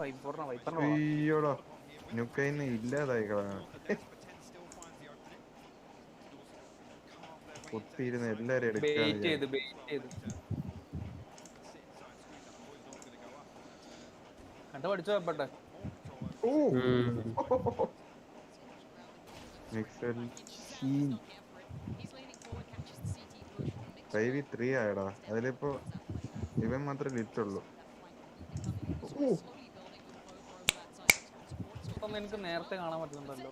അയ്യോടാ നുക്കൈന്ന് ഇല്ലാതായി കളാണ് കുത്തിയിരുന്ന് എല്ലാരും എടുക്കാന്ന് ഫൈവ് 3 ആയടാ. അതിലിപ്പോ ഇവൻ മാത്രമേ ലിറ്റുള്ളൂ. എനിക്ക് നേരത്തെ കാണാൻ പറ്റുന്നുണ്ടല്ലോ.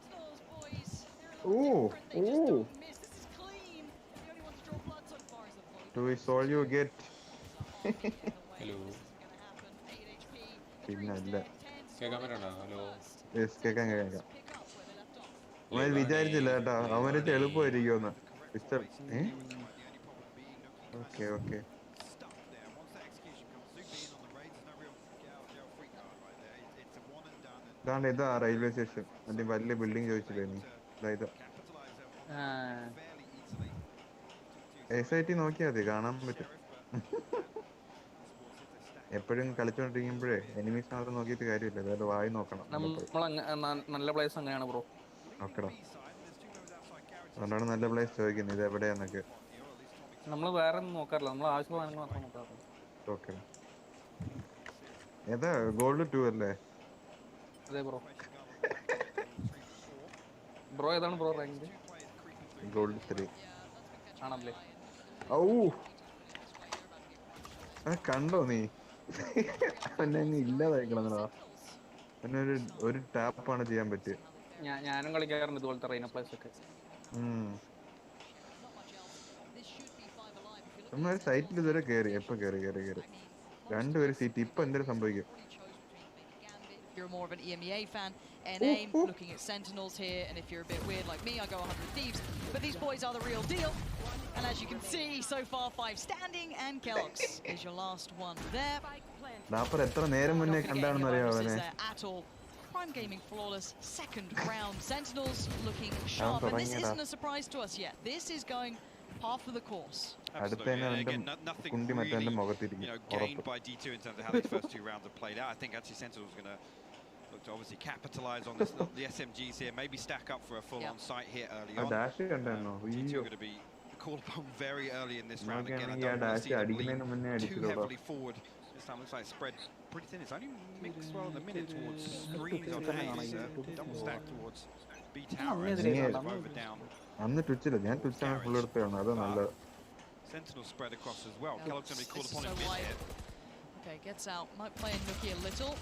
പിന്നല്ല കേക്കാം അവൻ വിചാരിച്ചില്ല കേട്ടാ. അവന് എളുപ്പമായിരിക്കുമെന്ന്. ഓക്കെ ഓക്കെ ഇതാണ്ട് ഇതാ റെയിൽവേ സ്റ്റേഷൻ. മറ്റേ വലിയ ബിൽഡിംഗ് ചോദിച്ചില്ലേ നീ? ഇതാ SIT നോക്കിയാ മതി, കാണാൻ പറ്റും. എപ്പോഴും കളിച്ചോണ്ടിരിക്കുമ്പോഴേ എനിമീസ് മാത്രം നോക്കിയിട്ട് കാര്യമില്ല, അതായത് വായി നോക്കണം. നല്ല പ്ലേസ് അങ്ങനെയാണ് ബ്രോ. ഓക്കെടാ, അതുകൊണ്ടാണ് നല്ല പ്ലേസ് ചോദിക്കുന്നത് ഇത് എവിടെയാന്നൊക്കെ. നമ്മൾ വേറെ ഒന്നും നോക്കാറില്ല, നമ്മൾ ആവശ്യമുള്ള മാത്രം നോക്കാറുള്ളൂ. ഓക്കെ, ഏതാ ഗോൾഡ് 2 അല്ലേ? അതെ ബ്രോ. ബ്രോ ഏതാണ് ബ്രോ റാങ്ക്? ഗോൾഡ് 3 ആണല്ലേ? ഔ കണ്ടോ നീ? അവനെ ഇല്ലാതായിക്കളാ. പിന്നെ ഒരു ടാപ്പാണ് ചെയ്യാൻ പറ്റിയത്. ഞാനും കളിക്കാറുണ്ട് ഇതുപോലത്തെ റൈന പ്ലേസ് ഒക്കെ. സൈറ്റിൽ ഇതുവരെ കയറി, എപ്പോ കയറി രണ്ടുപേര് സീറ്റ്. ഇപ്പൊ എന്തൊരു സംഭവിക്കും? You're more of an EMEA fan, NA, looking at Sentinels here, and if you're a bit weird like me, I go 100 Thieves, but these boys are the real deal. And as you can see, so far 5 standing, and Kellogg's is your last one there. Dapper etra neram munne kandaanu ariyo avane. At all. Prime Gaming flawless second round. Sentinels looking sharp, and this isn't a surprise to us yet. This is going half of the course. Again, nothing really, gained by D2 in terms of how these first 2 rounds have played out. I think actually Sentinels are going to look to obviously capitalise on this. The SMGs here, maybe stack up for a full-on sight here early on. D2 are going to be called upon very early in this round again. I don't want to see them lean too heavily forward. This time looks like spread pretty thin. It's only mixed well in a minute towards screens on Ace. Double stack towards B Tower and over down. Sentinel spread across as well. Kellogg's going to be called upon in mid here. Okay, gets out. Might play Nookie a little.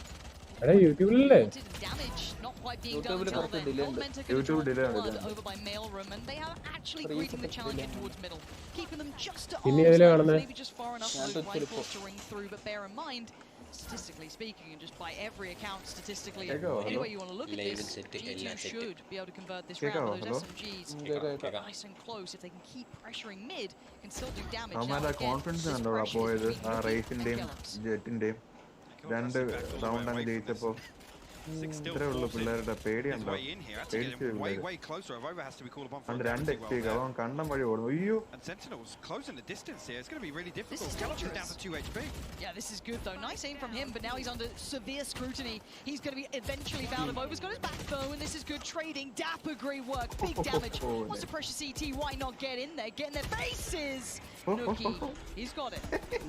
Damage not quite being done until then. Goldmenta going to draw blood over by Mailroom, and they are actually greeting the challenge in towards middle, keeping them just to arm's length, maybe just far enough for those rifles to ring through. But bear in mind, statistically speaking, and just by every account statistically, any way you want to look at this, G2 should be able to convert this round with those SMGs. Nice and close. If they can keep pressuring mid, can still do damage. Confidence and രണ്ട് round അങ്ങ് ജയിച്ചപ്പോ പിള്ളേരുടെ പേടിയുണ്ടോ? രണ്ട് എക്സ്പീക്ക് അവൻ കണ്ടം വഴി ഓടും. അയ്യോ, yeah, this is good though. Nice aim from him, but now he's under severe scrutiny. He's going to be eventually found. Over's got his back though, and this is good trading. Dapper great work, big damage. Wants to pressure CT, why not get in there? Get in their faces. Nookie, he's got it.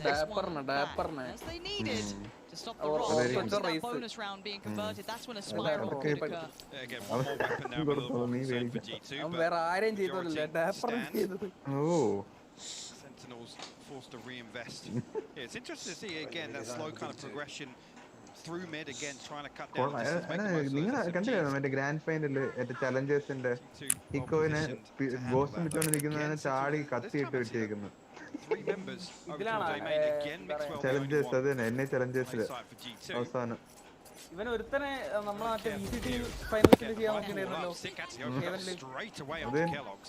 Next one back, as they needed to stop the roll. That bonus round being converted, that's when a spiral could occur. Again, one more weapon now with a little concern for G2, Sentinels forced to reinvest. Yeah, it's interesting to see again that slow kind of progression through mid again, trying to cut down the distance, make the most of the SMGs. Grand ഫൈനലില് ചലഞ്ചേഴ്സിന്റെ ഇക്കോനെ ghost വിട്ടോണ്ടിരിക്കുന്നതിനെ ചാടി കത്തിയിട്ട് വെച്ചേക്കുന്നു. Challengers അത് തന്നെ, എന്നെ ചലഞ്ചേഴ്സില് അവസാനം ഇവൻ ഒരുത്തനെ നമ്മളെ ഫൈനൽസിൽ ചെയ്യാൻ നോക്കിയിട്ടുണ്ടല്ലോ.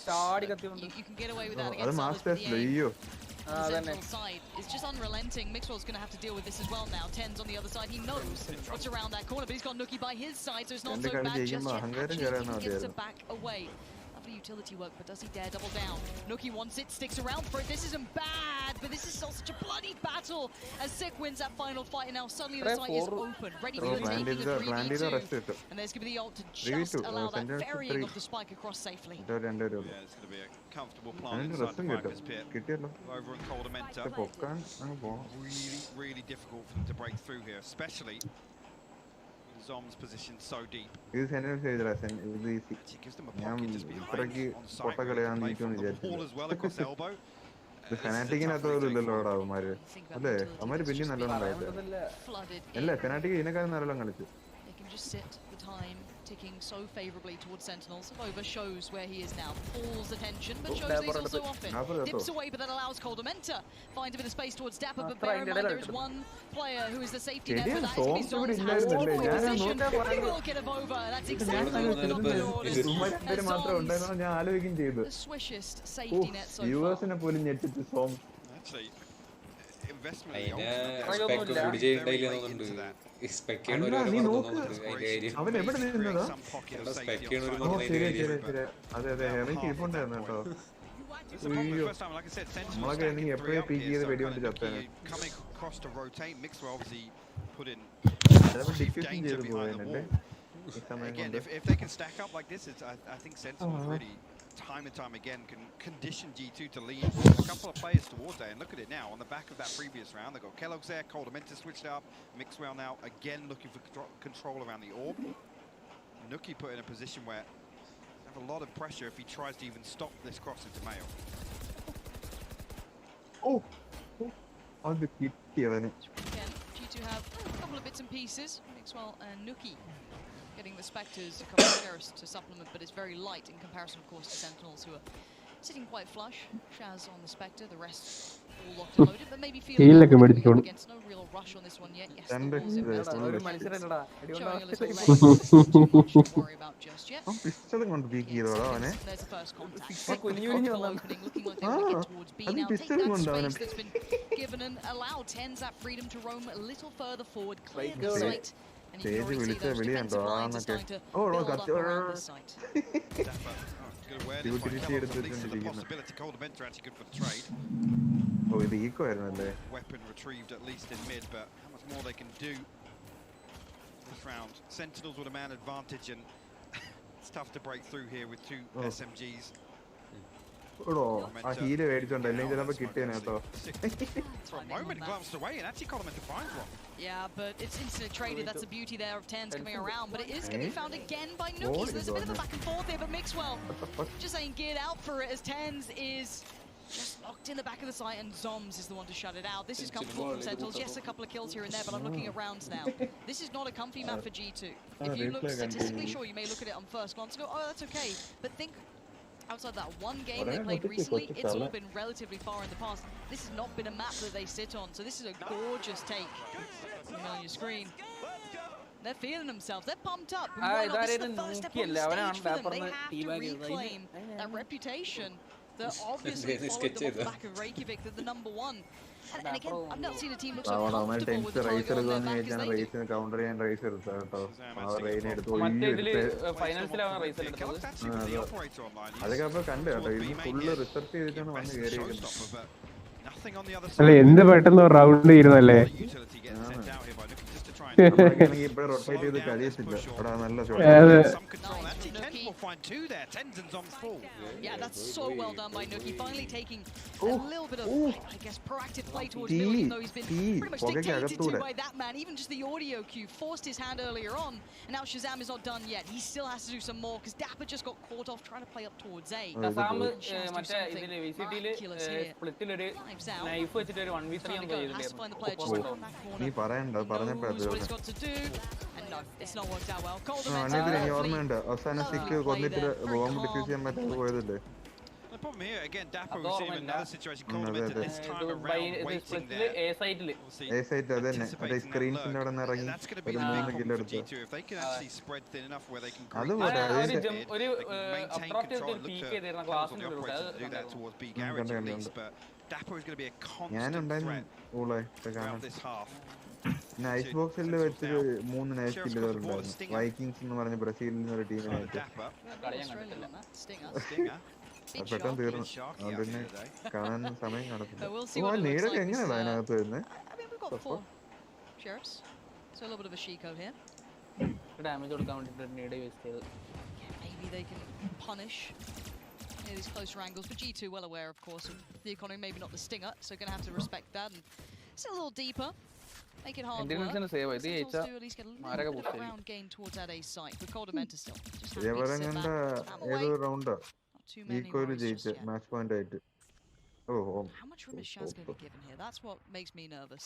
ചാടി കത്തിയുണ്ട്. അത് മാസ്റ്റേഴ്സില്. അയ്യോ, Sentinel's side is just unrelenting. Mixwell's going to have to deal with this as well now. Ten's on the other side. He knows what's around that corner, but he's got Nookie by his side, so it's not so bad just yet. Actually, he gets to back away. lovely utility work, but does he dare double down? Nuki wants it, sticks around for it. This isn't bad, but this is still such a bloody battle as Sick wins that final fight, and now suddenly the site is open, ready for the taking of 3v2. And there's going to be the ult to just allow that ferrying of the spike across safely. Yeah, it's going to be a comfortable plant inside the Viper's pit. Over in Coldamenta. Really difficult for them to break through here, especially Zom's position so deep. It gives them a pocket just behind on site where they can play from the wall as well across elbow. The Fnatic They can just sit the time ticking so favorably towards Sentinels. Over shows where he is now, pulls attention, but shows that he's also off it. Dips away, but that allows Coldamenta find a bit of space towards Dapper, but bear in mind there is one player who is the safety net for that. It's going to be Zom's house position. He will get him over. That's exactly what the doctor orders. The swishest safety net so far. Actually, investment It's the first time, like I said, Sentinels coming across to rotate. Mixwell obviously put in danger behind the wall. Again, if they can stack up like this, I think Sentinels really, time and time again, can condition G2 to lead a couple of players towards there. And look at it now, on the back of that previous round, they've got Kellogg's there, Coldamenta switched up, Mixwell now again looking for control around the orb. Nuki put in a position where have a lot of pressure if he tries to even stop this cross into Mayo. Again, G2 have a couple of bits and pieces. Mixwell and Nuki getting the Spectres, a couple of Sheriffs to supplement, but it's very light in comparison, of course, to Sentinels, who are sitting quite flush. Shaz on the Spectre, the rest all locked and loaded, but maybe feeling against no real rush on this one yet. Yes, the walls invested, showing a little less, not much to worry about just yet. There's the first contact. Opening, looking like they want to get towards B now. Take that space that's been given and allow Tens that freedom to roam a little further forward, clear the sight. And you can already see those defensive lines are starting to build up around this site. Good awareness by Kellogg, at least to the possibility. Coldamenta actually good for the trade. Weapon retrieved at least in mid, but how much more they can do this round. Sentinels with a man advantage, and it's tough to break through here with two SMGs. For a moment glanced away and actually Coldamenta finds one. Yeah, but it's instantly traded. That's the beauty there of Tens coming around, but it is going to be found again by Nuki. So there's a bit of a back and forth here, but Mixwell just ain't geared out for it as Tens is just locked in the back of the site, and Zoms is the one to shut it out. This is comfortable from Sentinels. Yes, a couple of kills here and there, but I'm looking at rounds now. This is not a comfy map for G2. If you look statistically, sure, you may look at it on first glance and go, oh, that's okay, but think outside that one game they played recently, it's all been relatively far in the past. This has not been a map that they sit on, so this is a gorgeous take on your screen. They're feeling themselves, they're pumped up. This is the first step on the stage for them. They have to reclaim that reputation that obviously followed them off the back of Reykjavik, they're the number one. And again, I've not seen a team look so comfortable with the target on their back as they do. അല്ല എന്ത് പെട്ടെന്ന് round ചെയ്യുന്നല്ലേ Yeah, that's so well done by Nuki, finally taking a little bit of, I guess, proactive play towards middle, even though he's been pretty much dictated to by that man. Even just the audio cue forced his hand earlier on, and now Shazam is not done yet. He still has to do some more, because Dapper just got caught off trying to play up towards A. Miraculous here. Knives out. Trying to go, has to find the player just in the back corner. Knows what he's got to do, and no, it's not worked out well. The problem here, again, Dapper was in another situation. Coldamenta this time around waiting there. Anticipating that lurk. And that's going to be the big problem for G2. If they can actually spread thin enough where they can creep they can maintain control. Look to the operator to do that towards B garage at least. But Dapper is going to be a constant threat throughout this half. പിന്നെ ice ബോക്സിൽ വെച്ചൊരു 3 nice കില്ലുകളുണ്ടായിരുന്നു. Vikings എന്ന് പറഞ്ഞ ബ്രസീലിൽ നിന്നൊരു ടീമിനായിട്ട് പെട്ടെന്ന് തീർന്നു. അതുകൊണ്ട് തന്നെ കാണാൻ സമയം കാണത്തില്ല. നീടൊക്കെ എങ്ങനെയാണ് അതിനകത്ത് വരുന്നത്? Maybe they can punish these closer angles, but G2 well aware, of course, of the economy. Maybe not the stinger, so gonna have to respect that and still a little deeper. Make it hard work. Sentinels do at least get a little bit of ground gain towards that A site, but Coldamenta still just happy to sit back, spam away. Not too many worries just yet. Match point ആയിട്ട്. How much room is Shaz going to be given here? That's what makes me nervous.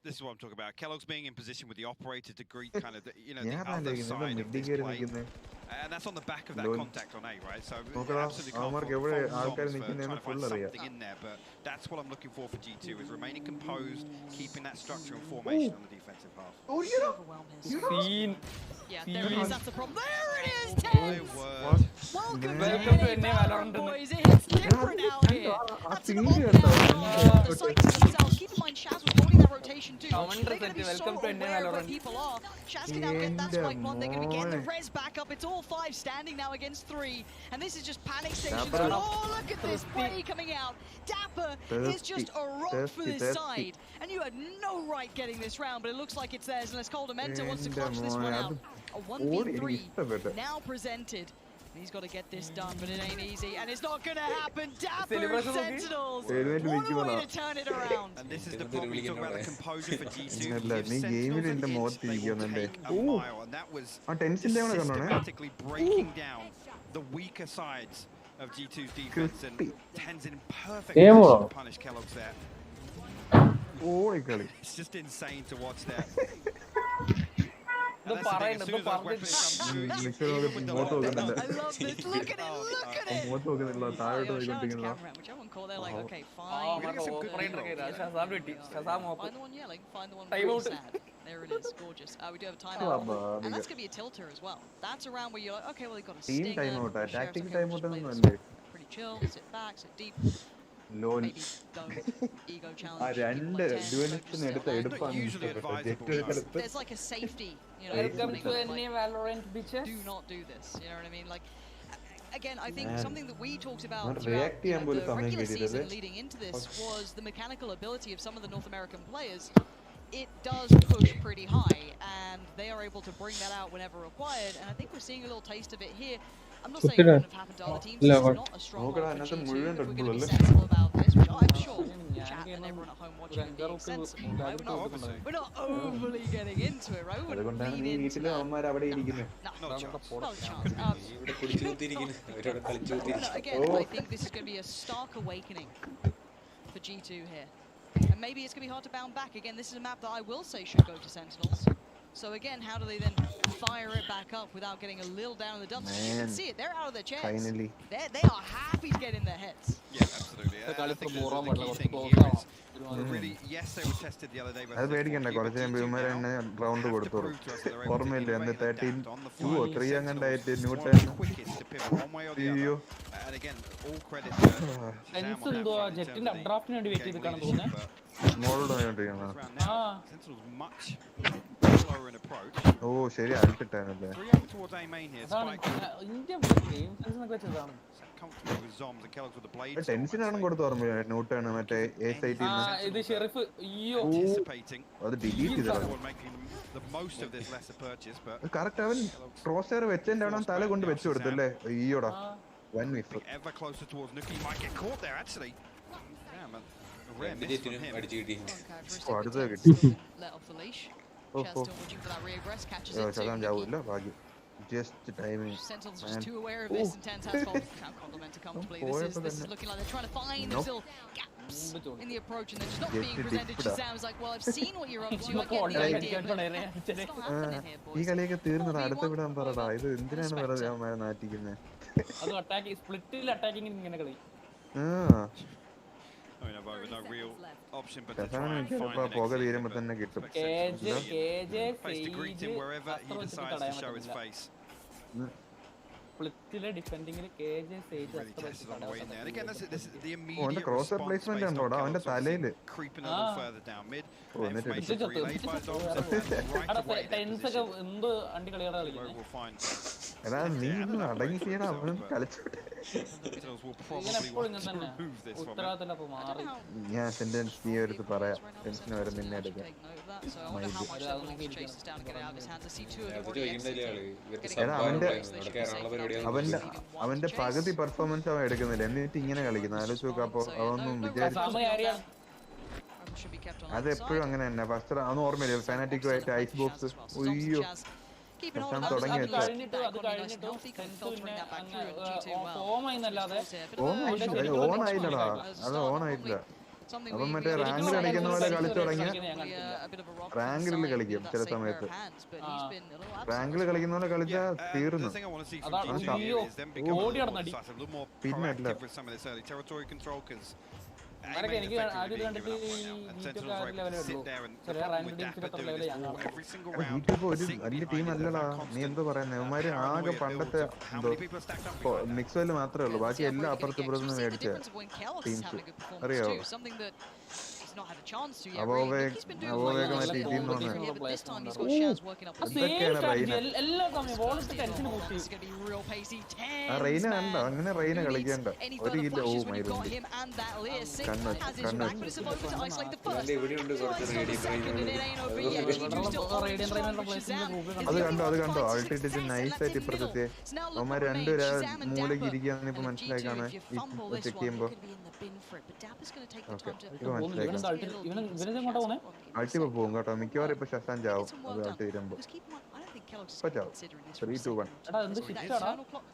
This is what I'm talking about. Kellogg's being in position with the operator to greet kind of the, the other side of this play. And that's on the back of that contact on A, right? So absolutely can't fault Zoms for trying to find something in there. But that's what I'm looking for G2, is remaining composed, keeping that structure and formation on the defensive half. Yeah, there it is. That's the problem. There it is, Tens! Welcome to VALORANT, boys. It hits different out here. That's an off the sites themselves. Keep in mind, Shaz was holding that rotation too. They're going to be so aware of where people are. Shaz can now get that spike one. They're going to be getting the res back up. It's all 5 standing now against 3. And this is just panic stations. Oh, look at this play coming out. Dapper is just a rock for this side. And you had no right getting this round, but it looks like it's theirs unless Coldamenta wants to clutch this one out. A 1v3 now presented. He's got to get this done, but it ain't easy, and it's not going to happen. Dapper Sentinels, what a way to turn it around. And this is the problem. We talk about the composure for G2. A mile, and that was systematically breaking down the weaker sides of G2's defense, and Tens in perfect position to punish Kellogg's there. It's just insane to watch that. I love this. Look at it. Look at it. Whichever one call, they're like, okay, fine. Find the one yelling. Find the one really sad. There it is. Gorgeous. We do have a timeout. And that's going to be a tilter as well. That's a round where you're like, okay, well, they've got a stinger. Tactic timeout. Pretty chill. Sit back. Sit deep. LOL. Maybe don't ego challenge. There's like a safety, Welcome to any VALORANT bitches. Do not do this. You know what I mean? Like, again, I think something that we talked about throughout the regular season leading into this was the mechanical ability of some of the North American players. It does push pretty high, and they are able to bring that out whenever required. And I think we're seeing a little taste of it here. I'm not saying it wouldn't have happened to other teams. This is not a strong one for G2. If we're going to be sensible about this, which I'm sure chat and everyone at home watching it being sensible, right? We're not overly getting into it, right? We wouldn't lean into that. No chance. Again, I think this is going to be a stark awakening for G2 here. And maybe it's going to be hard to bounce back. Again, this is a map that I will say should go to Sentinels. So again, how do they then fire it back up without getting a little down in the dumps? You can see it, they're out of their chairs. Finally. They are happy to get in their heads. Yeah, absolutely. I think the key thing here is really, yes, they were tested the other day. അത് പേടിക്കണ്ട, കുറച്ച് കഴിയുമ്പോൾ തന്നെ round കൊടുത്തോളൂ. ഓർമ്മയില്ല, അന്ന് 13-2 or 3 അങ്ങണ്ടായിട്ട് newton. അയ്യോ. ജെറ്റിന്റെ അപ്ഡ്രാഫ്റ്റിന് വേണ്ടി വെയിറ്റ് ചെയ്ത് കാണാൻ തോന്നുന്നത്. ഓ ശരി, അൽട്ടിട്ടാണല്ലേ. ടെൻഷനാണ് കൊടുത്ത് ഓർമ്മ ന്യൂട്ടാണ് മറ്റേ ഇത് ഷെറിഫ്. അയ്യോ, അത് ഡിലീറ്റ് ചെയ്തതാണ്. കറക്റ്റ് അവൻ ക്രോസ് ഹെയർ വെച്ചതിന്റെ അവിടെ തല കൊണ്ട് വെച്ചു കൊടുത്തല്ലേ. അയ്യോടാ, വൻ മിസ്. അടുത്ത കിട്ടി. ശതാം ചാവൂല്ല, ഭാഗ്യം. Just timing. Sentinels are just too aware of this, and Tens has can't compliment it comfortably. This is looking like they're trying to find there's still gaps in the approach, and they're just not being presented. Shazam's like, well, I've seen what you're up to. I get the idea, but it's not happening here, boys. ഈ കളിയൊക്കെ തീർന്നടാ, അടുത്ത വിടാൻ പറടാ. ഇത് എന്തിനാണ് വെറുതെ അവന്മാരെ നാട്ടിക്കുന്നത്? അത് അറ്റാക്ക് സ്പ്ലിറ്റിൽ അറ്റാക്കിംഗ് ഇങ്ങനെ കളി. പോക തീരുമ്പോ തന്നെ കിട്ടും. സ്പ്ലിറ്റിലെ ഡിഫെൻഡിങ്ങിൽ KJ Sage Really tested on the way in there. And again, this is the അവന്റെ immediate cross response placement based ഉണ്ടോടാ on അവന്റെ Kellogg's തലയില് creeping a little further down mid. എന്നിട്ട് Information relayed by Zombs and right away their tens ഒക്കെ position. എന്ത് അണ്ടി കളിയാണ് കളിക്കുന്നത്. We'll find എടാ നീ ഇന്ന് അടങ്ങിക്കടാ അവൻ കളിച്ചോട്ടെ. Sentinels will probably want to remove this from him. ഉത്തരവാദിത്തം അപ്പൊ മാറി. ഞാൻ സെന്റൻസ് നീ എടുത്ത് പറയാം ടെൻഷൻ വരെ നിന്നെ എടുക്കാം. So I wonder how much they're willing to chase this down and get it out of his hands. I see two of them അത് already ചോദിക്കുന്നില്ലേ ആള് exiting. ഇവർക്ക് എടാ കേരള പരിപാടിയാണ് അവന്റെ പകുതി പെർഫോമൻസ് അവൻ എടുക്കുന്നില്ല എന്നിട്ട് ഇങ്ങനെ കളിക്കുന്നു ആലോചിച്ച് നോക്കാം. അപ്പൊ അതൊന്നും വിചാരിച്ചു Should be kept on അത് that എപ്പോഴും side. അങ്ങനെ തന്നെ ഫസ്റ്റ് അതൊന്നും ഓർമ്മയില്ല ഫാനാറ്റിക്കുമായിട്ട് ഐസ് ബോക്സ് ഉയ്യോ Keeping hold of That's that. തുടങ്ങി That's വെച്ചോ. കഴിഞ്ഞിട്ട് filtering that back through and G2 well. ഫോമായിന്നല്ലാതെ ഓണായില്ലടാ അത് ഓണായില്ല. അവൻ മറ്റേ റാങ്കിൽ കളിക്കുന്ന പോലെ കളിച്ചു തുടങ്ങിയ റാങ്കിൽ കളിക്കും ചില സമയത്ത് റാങ്കിൽ കളിക്കുന്ന പോലെ കളിച്ചാ തീർന്നു. പിന്നല്ല എനിക്ക് ആദ്യം കണ്ടിട്ട് ലെവലേ ഉള്ളൂ. ചില റാങ്ക് ടീംസിലൊക്കെ ലെവലേ ഞാൻ യൂട്യൂബ് ഒരു വലിയ ടീം അല്ലടാ. നീ എന്തോ പറയുന്നത് അവന്മാര് ആകെ പണ്ടത്തെ എന്തോ മിക്സോയില് മാത്രമേ ഉള്ളൂ. ബാക്കി എല്ലാം അപ്പുറത്ത് ഇപ്പുറത്ത് മേടിച്ച ടീംസ് അറിയോ. അവോവേഗ മറ്റേ ഇതിന്ന് ഇതൊക്കെയാണ് റെയിന. ആ റെയിന കണ്ടോ അങ്ങനെ റെയിന കളിക്കണ്ട ഒരു കില്ല. ഓ മൈലുണ്ട് ഇവിടെയുണ്ട് കുറച്ച് അത് കണ്ടോ ആൾട്ടിട്ട് നൈസായിട്ട് ഇപ്പുറത്തെ അവന്മാർ രണ്ടുപേരാ മൂലക്ക് ഇരിക്കാന്ന് ഇപ്പൊ മനസ്സിലായി കാണാൻ ചെക്ക് ചെയ്യുമ്പോ. ഓക്കെ ഇത് മനസ്സിലാക്കാം. അൾട്ടി പോകും കേട്ടോ മിക്കവാറും ഇപ്പൊ ശശാൻ ചാവും. അത് അൾട്ടി വരുമ്പോ ഇപ്പൊ ചാവും. 3, 2, 1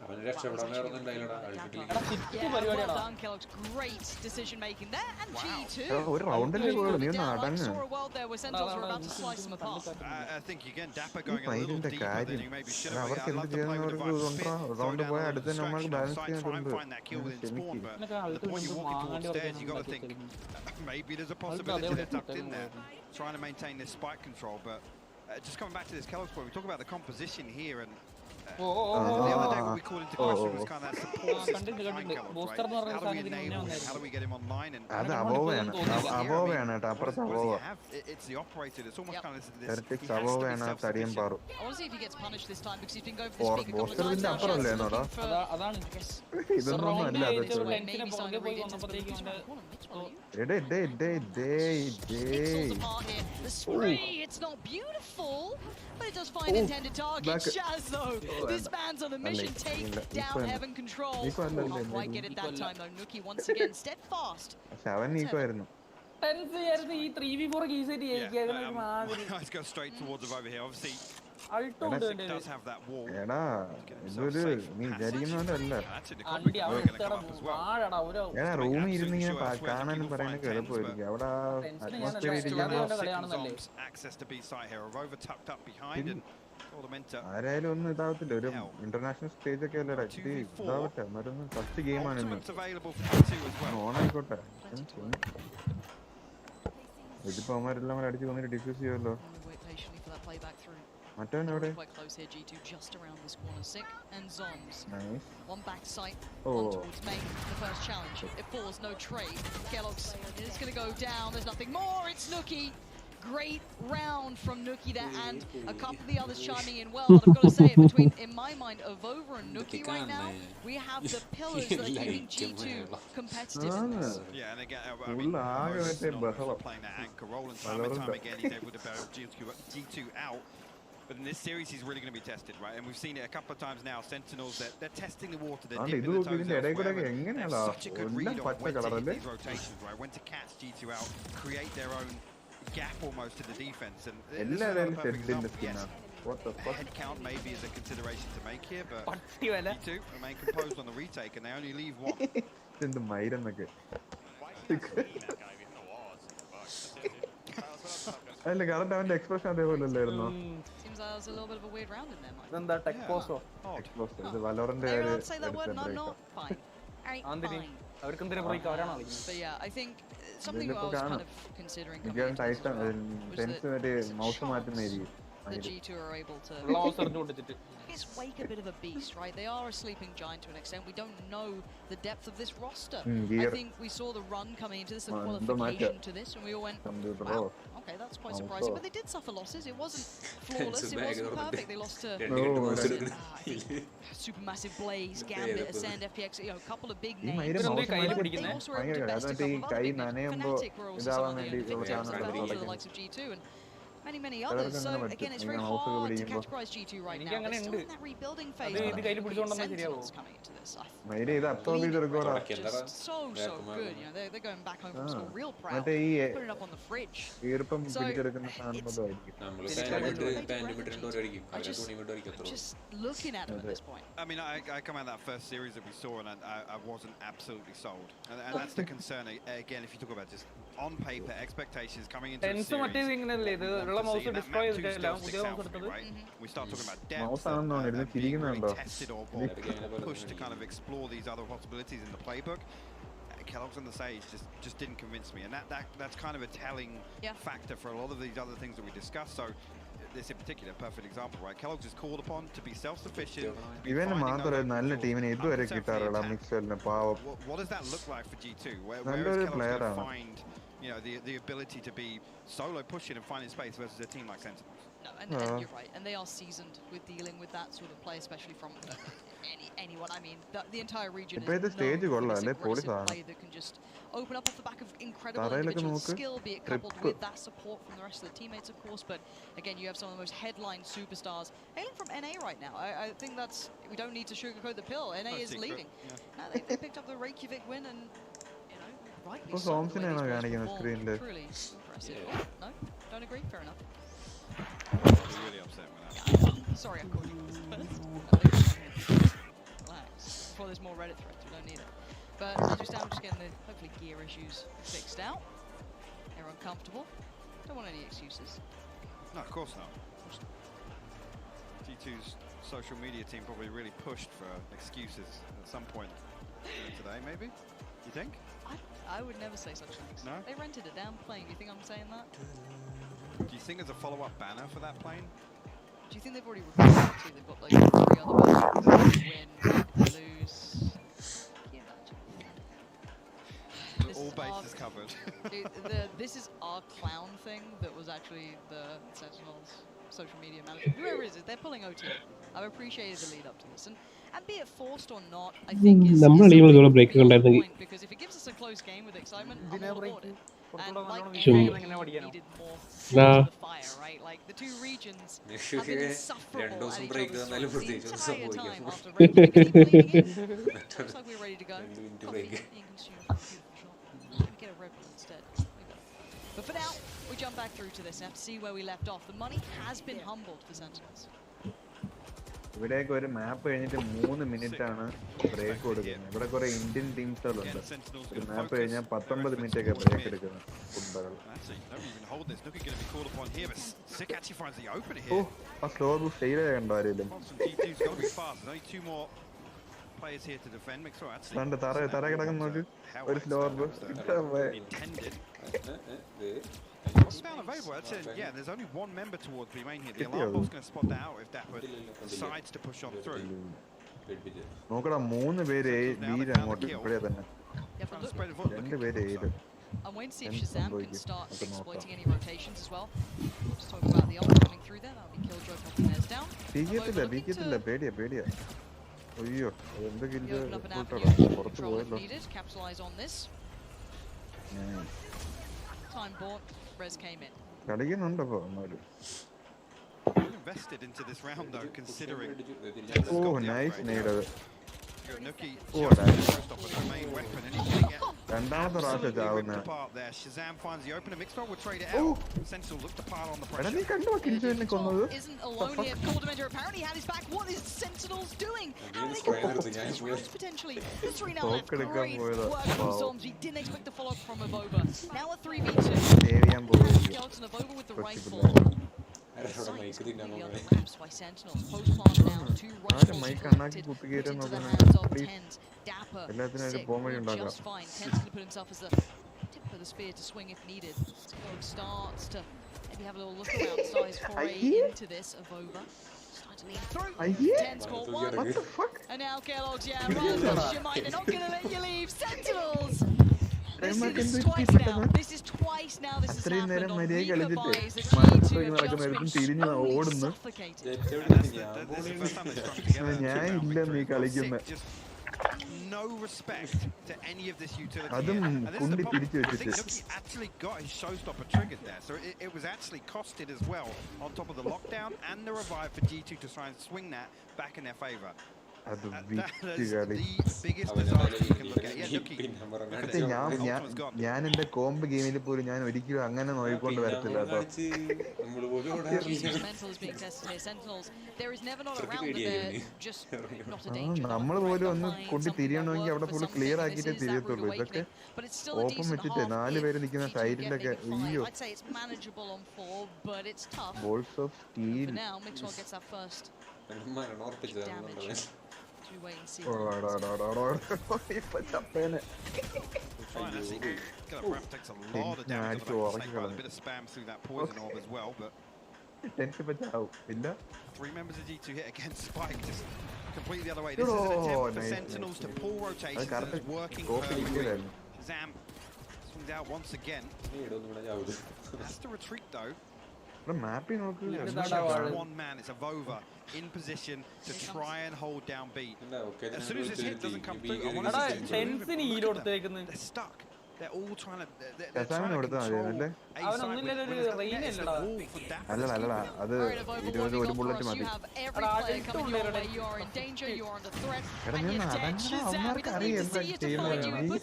അവന് രക്ഷപ്പെടാൻ വേറെ ഒന്നും ഉണ്ടായില്ലടാ ഒരു റൗണ്ടിൽ നീ ഒന്ന് അടങ്ങ്. അതിന്റെ കാര്യം അവർക്ക് എന്ത് ചെയ്യുന്നവർക്ക് ഇതുണ്ടാ. റൗണ്ട് പോയാൽ അടുത്ത് തന്നെ നമ്മൾക്ക് ബാലൻസ് ചെയ്യാനുണ്ട്. Maybe there's a possibility they're tucked in there, trying to maintain this spike control. But just coming back to this Kellogg's point, we talk about the composition here, and the other day what we called into question was kind of that support system behind Kellogg's, right? How do we enable him? How do we get him online? And അത് അവോവയാണ് കേട്ടോ അപ്പുറത്ത് അവോവ. it's the operator that's almost kind of this. ഹെർട്ടിക്സ് അവോവയാണ് തടിയൻ Paru. I want to see if he gets punished this time because he's been going for this peak a couple of times. ബോസ്റ്ററിന്റെ അപ്പുറല്ലേ എന്നോടാ അതാണ് ഇതൊന്നും അല്ല. അത് ടെൻസിനെ പുറകെ പോയി വന്നപ്പോഴത്തേക്കും The spree, it's not beautiful, but it does find intended target. Shaz though, this man's on a mission. Take down Heaven Control. Can't quite get it that time though. Nuki once again steadfast. പക്ഷെ അവൻ നീക്കുമായിരുന്നു. Tense ആയിരുന്നു ഈ 3v4 ഈസിയായിട്ട് ജയിക്കാൻ മാതിരി. Let's go straight towards him over here. Obviously Alto does have that wall. എടാ ഇതൊരു നീ വിചാരിക്കുന്നവരല്ല. അണ്ടി അവിടെ വാഴടാ ഒരു ഞാൻ റൂമിൽ ഇരുന്ന് ഇങ്ങനെ കാണാനും പറയാനൊക്കെ എളുപ്പമായിരിക്കും. അവിടെ അറ്റ്മോസ്ഫിയർ ഇരിക്കാൻ Access to B site here. Rover tucked up behind and ആരായാലും ഒന്നും ഇതാവത്തില്ല. ഒരു ഇന്റർനാഷണൽ സ്റ്റേജ് ഒക്കെ അല്ലേ ഇതാവട്ടെ. മറ്റൊന്ന് ഫസ്റ്റ് ഗെയിമാണ് ഇന്ന്. ഓണായിക്കോട്ടെ. ഇതിപ്പോ അവന്മാരെല്ലാം കൂടെ അടിച്ച് വന്നിട്ട് ഡിഫ്യൂസ് ചെയ്യുമല്ലോ. മറ്റവൻ എവിടെ? G2 just around this corner. Sick and Zombs. Nice. One back sight, one towards main. The first challenge. It falls, no trade. Kellogg's is going to go down. There's nothing more. It's Nuki. Great round from Nuki there, and a couple of the others chiming in well. But I've got to say, between, in my mind, Avova and Nuki right now, we have the pillars that are giving G2 competitiveness. Yeah, and again, I mean, Mo's playing that anchor role, and time and time again, he's able to bail G2 out. But in this series, he's really going to be tested, right? And we've seen it a couple of times now. Sentinels, they're testing the water, they're dipping the toes elsewhere. They have such a good read on when to hit these rotations, right? When to catch G2 out, create their own gap almost to the defense. And this is a perfect example. Yes, head count maybe is a consideration to make here, but G2 remain composed on the retake, and they only leave one. അല്ല current അവന്റെ expression അതേപോലെ അല്ലായിരുന്നോ? Seems like there was a little bit of a weird round in there, Mike. എന്താ tech പോസ്റ്റോ ഇത് വലോറന്റ് They were on to say that word, not fine. Fine. അവർക്ക് എന്തിനാ break അവരാണോ കളിക്കുന്നത്? But yeah, I think something I was kind of considering Titan tens മറ്റേ mouse മാറ്റുന്ന രീതി that G2 are able to wake a bit of a beast, right? They are a sleeping giant to an extent. We don't know the depth of this roster. I think we saw the run coming into this, the qualification to this, and we all went, wow, okay, that's quite surprising. But they did suffer losses. It wasn't flawless, it wasn't perfect. They lost to Supermassive Blaze, Gambit, Ascend, FPX, you know, a couple of big names. They also were able to best a couple of other big names. Fnatic were also some of the the likes of G2 and many others. So again, it's very hard to categorize G2 right now. They're still in that rebuilding phase. Sentinels coming into this. Just so good. You know, they're going back home from school real proud. Put it up on the fridge. So just looking at them at this point. I mean, I come out of that first series that we saw, and I wasn't absolutely sold. And that's the concern. Again, if you talk about just on paper expectations coming into a series. We start talking about depth, being really tested or pushed to kind of explore these other possibilities in the playbook. Kellogg's on the stage just didn't convince me, and that's kind of a telling factor for a lot of these other things that we discussed. So this in particular, perfect example, right? Kellogg's is called upon to be self-sufficient. What does that look like for G2? Where is Kellogg's going to find, you know, the ability to be solo pushing and finding space versus a team like Sentinels? No, and you're right, and they are seasoned with dealing with that sort of play, especially from anyone. I mean, the entire region is known for this aggressive play that can just open up off the back of incredible individual skill, be it coupled with that support from the rest of the teammates, of course. But again, you have some of the most headline superstars hailing from NA right now. I think that's, we don't need to sugarcoat the pill. NA is leading. They picked up the Reykjavik win, and you know, rightly so. Truly impressive. No, don't agree. Fair enough. Really upset with that. Sorry, I called you first. Relax. Before there's more Reddit threads, we don't need it. But as we stand, we're just getting the hopefully gear issues fixed out. They're uncomfortable. Don't want any excuses. No, of course not. G2's social media team probably really pushed for excuses at some point today, maybe? You think? I would never say such things. No? They rented a damn plane. Do you think I'm saying that? Do you think there's a follow-up banner for that plane? Do you think they've already recorded it too? They've got like 3 other banners. Win, lose. Can you imagine? All bases covered. This is our clown thing that was actually the Sentinels social media manager. Whoever it is, they're pulling OT. I've appreciated the lead up to this. And be it forced or not, I think is because if it gives us a close game with excitement, I'm all aboard it. And like needed more to the fire, right? Like the two regions have been insufferable at each other's throats the entire time after Reykjavik leading in. Looks like we're ready to go. Coffee being consumed from a beautiful shop. Maybe get a Red Bull instead. But for now, we jump back through to this and have to see where we left off. The money has been humbled for Sentinels. ഇവിടേക്ക് ഒരു മാപ്പ് കഴിഞ്ഞിട്ട് 3 മിനിറ്റാണ് break കൊടുക്കുന്നത്. ഇവിടെ കുറെ Indian ടീംസുകളുണ്ട്. ഒരു മാപ്പ് കഴിഞ്ഞാൽ 19 minute ഒക്കെ ബ്രേക്ക് എടുക്കുന്നത് ഫുട്ബോൾ. ആ സ്ലോ ബൂസ്റ്റ് ചെയ്തേ കണ്ടോ ആരെങ്കിലും? രണ്ട് തറ കിടക്കുന്ന നോക്ക്, ഒരു slow boost. Yeah, there's only one member towards B main here. The alarm bot's going to spot that out if Dapper decides to push on through. നോക്കടാ 3 പേര് ബീര് അങ്ങോട്ട് ഇപ്പഴേ തന്നെ. 2 പേര് aid. I'm waiting to see if Shazam can start exploiting any rotations as well. Just talking about the ult coming through there. That'll be Killjoy popping theirs down. ബീക്കത്തില്ല പേടിയാ. അയ്യോ എന്തൊക്കെ പുറത്ത് പോയല്ലോ. Capitalize on this. Time bought, Rez came in. കളിക്കുന്നുണ്ടപ്പോ എന്നാലും. Invested into this round though, considering. Oh, nice nade. Nuki Oh, nice. The main weapon, and he's getting രണ്ടാമത്തെ പ്രാവശ്യം ചാവുന്ന. Shazam finds the opener. Mixwell will trade it out. Sentinel looked to pile on the pressure. നീ കണ്ടോ കിൻസനെ കൊന്നത്? Isn't alone here. Coldamander apparently had his back. What is Sentinels doing? How they can potentially. The 3 now left. Great work from Zombs. He didn't expect the follow-up from Avova. Now a 3v2. Skeleton Avova with the rifle. By Sentinels. Post plant now. 2 rifles connected. Put into the hands of Tens. Dapper. Sick. Just fine. Tens going to put himself as the tip of the spear to swing if needed. Skog starts to Maybe have a little look around. Sty's foray into this. Avova starting to lean through. 10 score 1. What the fuck? And now Kellogg's, yeah, roll across your mind. They're not going to let you leave. Sentinels! This is twice now. This is twice now this has happened on Reaper buys. The G2 have just been slowly suffocated. No respect to any of this utility. And this is the problem. I think Nuki actually got his showstopper triggered there, so it was actually costed as well on top of the lockdown and the revive for G2 to try and swing that back in their favor. That is the biggest disaster you can look at. Yeah, Nuki. ഞാൻ എന്റെ കോമ്പ് ഗെയിമിൽ പോലും ഞാൻ ഒരിക്കലും അങ്ങനെ നോക്കിക്കൊണ്ട് വരത്തില്ല കേട്ടോ. നമ്മൾ പോലും ഒന്ന് കൊണ്ടി തിരിയണമെങ്കിൽ അവിടെ ഫുള്ള് ക്ലിയർ ആക്കിയിട്ടേ തിരിയത്തുള്ളൂ. ഇതൊക്കെ ഓപ്പൺ വെച്ചിട്ട് 4 പേര് നിൽക്കുന്ന സൈഡിലൊക്കെ അയ്യോ. Balls of steel. Wait and see. ഇപ്പൊ ചപ്പേനെ. Takes a lot of damage. A bit of spam through that poison orb as well, but 3 members of G2 hit against Spike, just completely the other way. This is an attempt for Sentinels to pull rotations that is working perfectly. Zam swings out once again. Has to retreat though. മാപ്പി നോക്ക്. One man, it's Avova in position to try and hold down B. As soon as this hit doesn't come through, they're stuck. They're all trying to control A side, അല്ലടാ അത് 20 ഒരു bullet മതി. അവന്മാർക്ക് അറിയാം എന്താ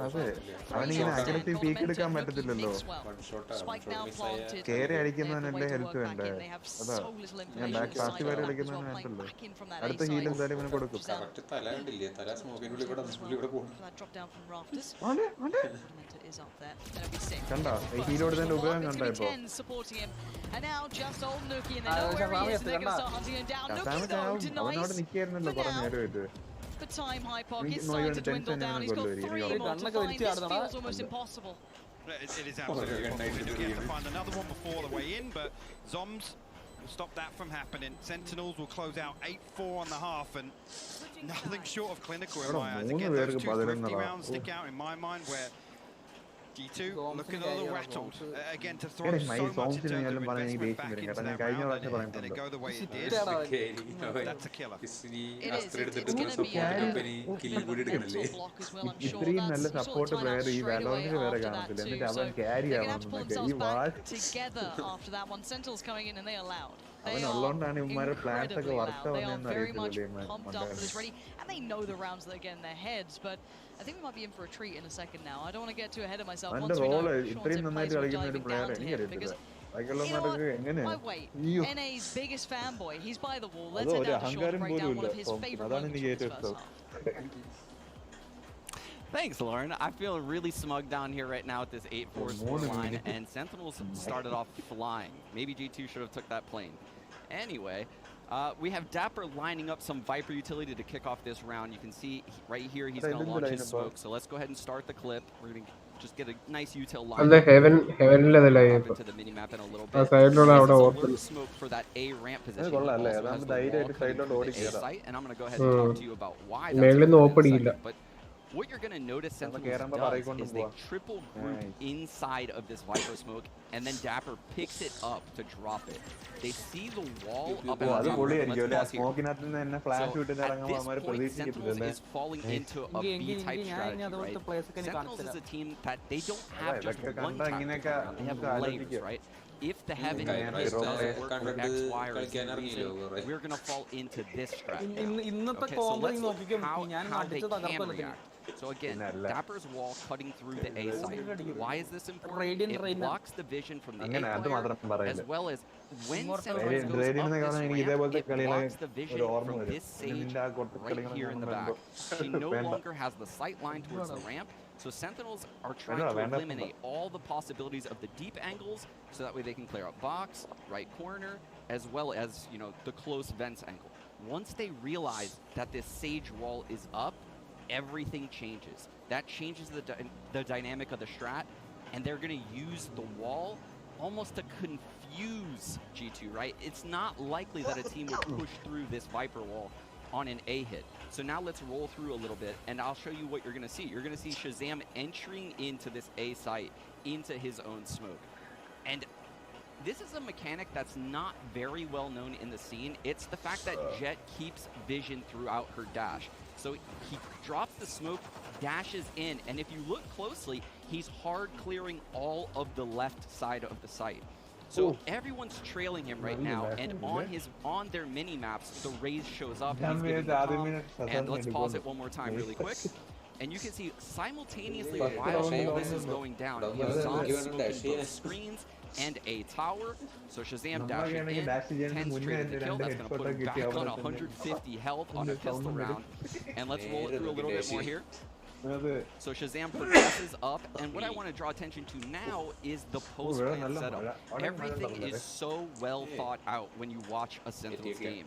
അതെ അവനിങ്ങനെ അഗ്രസീവ് പീക്ക് എടുക്കാൻ പറ്റത്തില്ലല്ലോ. കേറി അടിക്കുന്നവനല്ലേ ഹെൽത്ത് വേണ്ടേ? അതാ ഞാൻ ബാക്ക് ഫാസ്റ്റ് വരെ കളിക്കുന്നവന് വേണ്ടല്ലോ. അടുത്ത ഹീൽ എന്തായാലും ഇവന് കൊടുക്കും. കണ്ടോ ഈ ഹീലോട് തന്നെ ഉപയോഗം കണ്ടോ ഇപ്പൊ? അവനോട് നിക്കായിരുന്നല്ലോ കുറെ നേരമായിട്ട്. The time high pocket starting to dwindle down. He's got 3 more to find. This feels almost impossible. It is absolutely impossible. You have to find another one before the way in, but Zombs will stop that from happening. Sentinels will close out 8-4 on the half, and nothing short of clinical in my eyes. Again, those 2 thrifty rounds stick out in my mind, where G2 looking a little rattled. Again, to throw so much in terms of investment back into that round, and it go the way it did. That's a killer. It is. It's going to be a mental block as well, I'm sure. ഇത്രയും നല്ല support player ഈ വാലോറന്റിൽ വേറെ after that കാണത്തില്ല. too. എന്നിട്ട് അവൻ So carry they're going to have to pull ആവുന്നു. ഈ themselves wall back together after that one. Sentinels coming in and they are loud. They അവനുള്ളതുകൊണ്ടാണ് are ഇവന്മാരുടെ പ്ലാൻസ് ഒക്കെ incredibly work loud. They are ആവുന്നതെന്ന് very much അറിയത്തില്ലേ pumped up for this ready, and they know the rounds that are getting their heads. But I think we might be in for a treat in a second now. I don't want to get too ahead of myself. അവന്റെ Once we role know ഇത്രയും Sean's in നന്നായിട്ട് place, we're കളിക്കുന്ന ഒരു diving player down to him എനിക്കറിയത്തില്ല. because ബാക്കിയുള്ളവന്മാരൊക്കെ എങ്ങനെ why wait? അയ്യോ NA's biggest fanboy. He's by the wall. അതോ Let's head ഒരു down to Sean അഹങ്കാരം and break പോലും down one ഇല്ല. of his favorite അതാണ് moments എനിക്ക് from this ഏറ്റവും first ഇഷ്ടം. half. Thanks, Lauren. I feel really smug down here right now with this 8-4 scoreline, and Sentinels started off flying. Maybe G2 should have took that plane. Anyway, we have Dapper lining up some Viper utility to kick off this round. You can see right here he's going to launch his smoke. So let's go ahead and start the clip. We're going to just get a nice util line. And the heaven into the mini map in a little bit. This is alert smoke for that A ramp position. Also has the wall cutting through the A site, and I'm going to go ahead and talk to you about why that's but what you're going to notice Sentinels does is they triple group inside of this Viper smoke, and then Dapper picks it up to drop it. They see the wall up and അത് down. പൊളിയായിരിക്കും അല്ലേ? സ്മോക്കിനകത്ത് നിന്ന് തന്നെ flash വിട്ടിട്ട് At ഇറങ്ങുമ്പോൾ this അവന്മാർ point, Sentinels പ്രതീക്ഷിക്കത്തില്ലല്ലേ? is falling into a B-type strategy, right? Sentinels is a team that they don't have just one type. They have layers, right? If the heaven doesn't work for X, Y, or Z reason, we're going to fall into this strategy. Okay, so let's look how they can react. So again, Dapper's wall cutting through the A site. Why is this important? It blocks the vision from the A player, as well as when Sentinels goes up this ramp, it blocks the vision from this Sage right here in the back. She no longer has the sight line towards the ramp, so Sentinels are trying to eliminate all the possibilities of the deep angles, so that way they can clear up box, right corner, as well as, you know, the close vents angle. Once they realize that this Sage wall is up, everything changes. That changes the dynamic of the strat. and they're going to use the wall almost to confuse G2, right? It's not likely that a team would push through this Viper wall on an A hit. So now let's roll through a little bit, and I'll show you what you're going to see. You're going to see Shazam entering into this A site, into his own smoke. And this is a mechanic that's not very well known in the scene. It's the fact that Jett keeps vision throughout her dash. So he drops the smoke, dashes in, and if you look closely, he's hard clearing all of the left side of the site. So everyone's trailing him right now, and on their mini maps, the Raze shows up. He's giving the comp, and let's pause it one more time really quick. And you can see simultaneously while all this is going down, you have Zombies smoking both screens and a tower. So Shazam dashing in, 10 straight of the kill. That's going to put him back on 150 health on a pistol round. And let's roll it through a little bit more here. So Shazam progresses up, and what I want to draw attention to now is the post-plant setup. Everything is so well thought out when you watch a Sentinels game.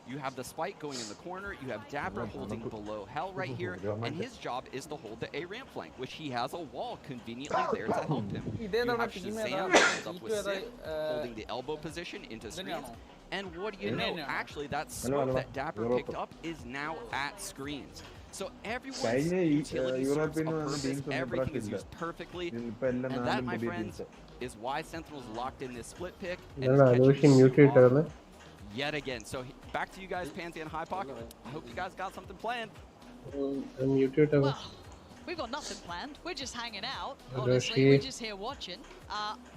You have the spike going in the corner, you have Dapper holding below Hell right here, and his job is to hold the A ramp flank, which he has a wall conveniently there to help him. You have Shazam up with Sid, holding the elbow position into screens. And what do you know? Actually, that smoke that Dapper picked up is now at screens. So everyone's utility serves a purpose, everything is used perfectly, and that, my friends, is why Sentinels locked in this split pick and is catching strong yet again. So back to you guys, Pansy and Hypoc. I hope you guys got something planned. Well, we've got nothing planned. We're just hanging out. Honestly, we're just here watching.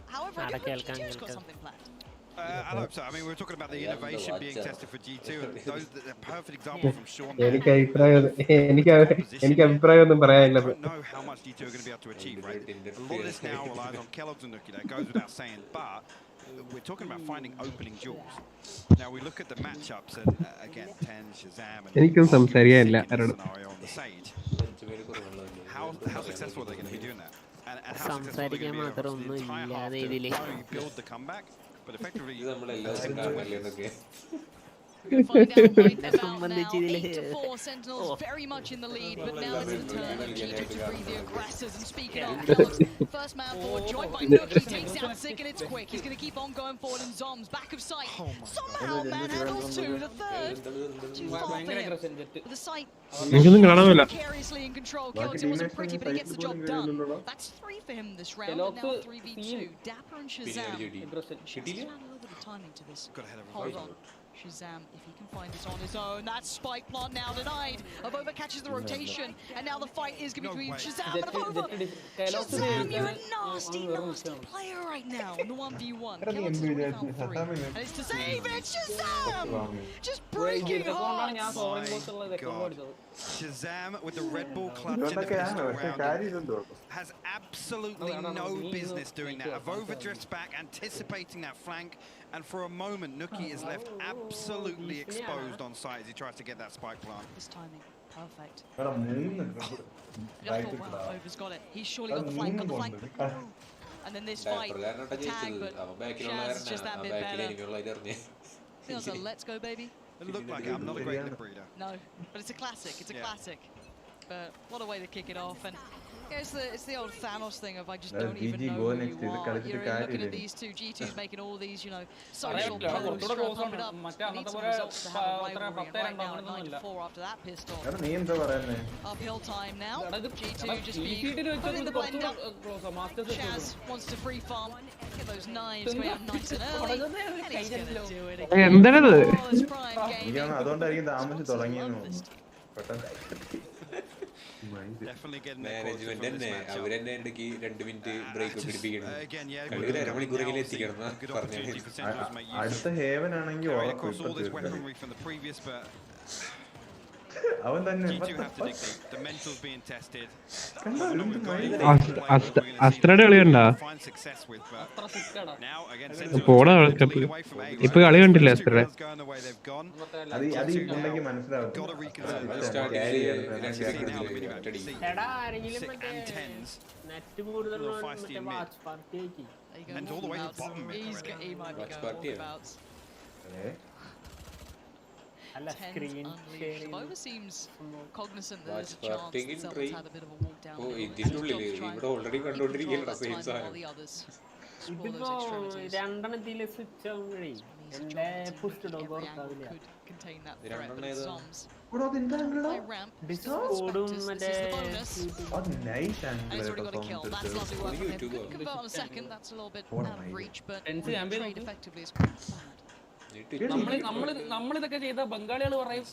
However, I think G2's got something planned. I hope so. I mean, we're talking about the innovation being tested for G2, and those a perfect example from Sean. I don't know how much G2 are going to be able to achieve, right? A lot of this now relies on Kellogg's and Nuki. That goes without saying, but we're talking about finding opening jewels. Now we look at the matchups, and again, 10, Shazam, and scenario on the Sage. How successful are they going to be doing that? And how successful are they going to be over the entire half to build the comeback? But effectively, We're going to find out right about now. 8-4, Sentinels very much in the lead, but now it's the turn of G2 to be the aggressors. And speaking of Kellogg's, first man forward, joined by Nuki, takes out Sick, and it's quick. He's going to keep on going forward, and Zoms back of sight. Somehow manhandles two, the third. Too far for him. But the sight precariously in control. Kellogg's, it wasn't pretty, but he gets the job done. That's 3 for him this round, and now 3v2. Dapper and Shazam. Shazam add a little bit of timing to this. Hold on. Shazam, if he can find this on his own, that spike plant now denied. Avova catches the rotation, and now the fight is going to be between Shazam and Avova. Shazam, you're a nasty, nasty player right now in the 1v1. Kellogg's has already found 3, and it's to save it. Shazam! Just breaking hearts. Shazam with the Red Bull clutch in the pistol round has absolutely no business doing that. Avova drifts back, anticipating that flank, and for a moment, Nuki is left absolutely exposed on site as he tries to get that spike plant. This timing, perfect. Avova's got it. He's surely got the flank on the flank. And then this fight, tag, but Shaz is just that bit better. Feels like, let's go, baby. It looked like it. I'm not a great lip reader. No, but it's a classic. It's a classic. But what a way to kick it off. And it's the old Thanos thing of I just don't even know who you are. You're looking at these two G2s making all these, you know, social posts, trying to pump it up. We need some results to have a rivalry, and right now at 9-4 after that pistol. Uphill time now. G2 just being put in the blender. Shaz wants to free farm, get those knives going out nice and early, and he's going to do it again. Oh, it's Prime Gaming. Definitely getting management തന്നെ അവരെന്നെ ഇടയ്ക്ക് 2 minute break ഒക്കെ പിടിപ്പിക്കണം കളിയിൽ അരമണിക്കൂറെങ്കിലും എത്തിക്കണം അടുത്ത haven ആണെങ്കിൽ അവൻ തന്നെ അസ്ത്രയുടെ കളി കണ്ടാ പോണ ഇപ്പൊ കളി കണ്ടില്ല അസ്ത്രയുടെ Tens unleashed. Boba seems cognizant that there's a chance that someone's had a bit of a walk down the middle. He's just trying to control that timing while the others explore those extremities. Means a job to look at every angle could contain that threat, but it's Zoms. High ramp, still with Spectres. This is the bonus. And he's already got a kill. That's lovely work from him. Couldn't convert on the second. That's a little bit out of reach, but trade effectively is quite bad. നമ്മളിതൊക്കെ ചെയ്ത ബംഗാളികൾ പറയും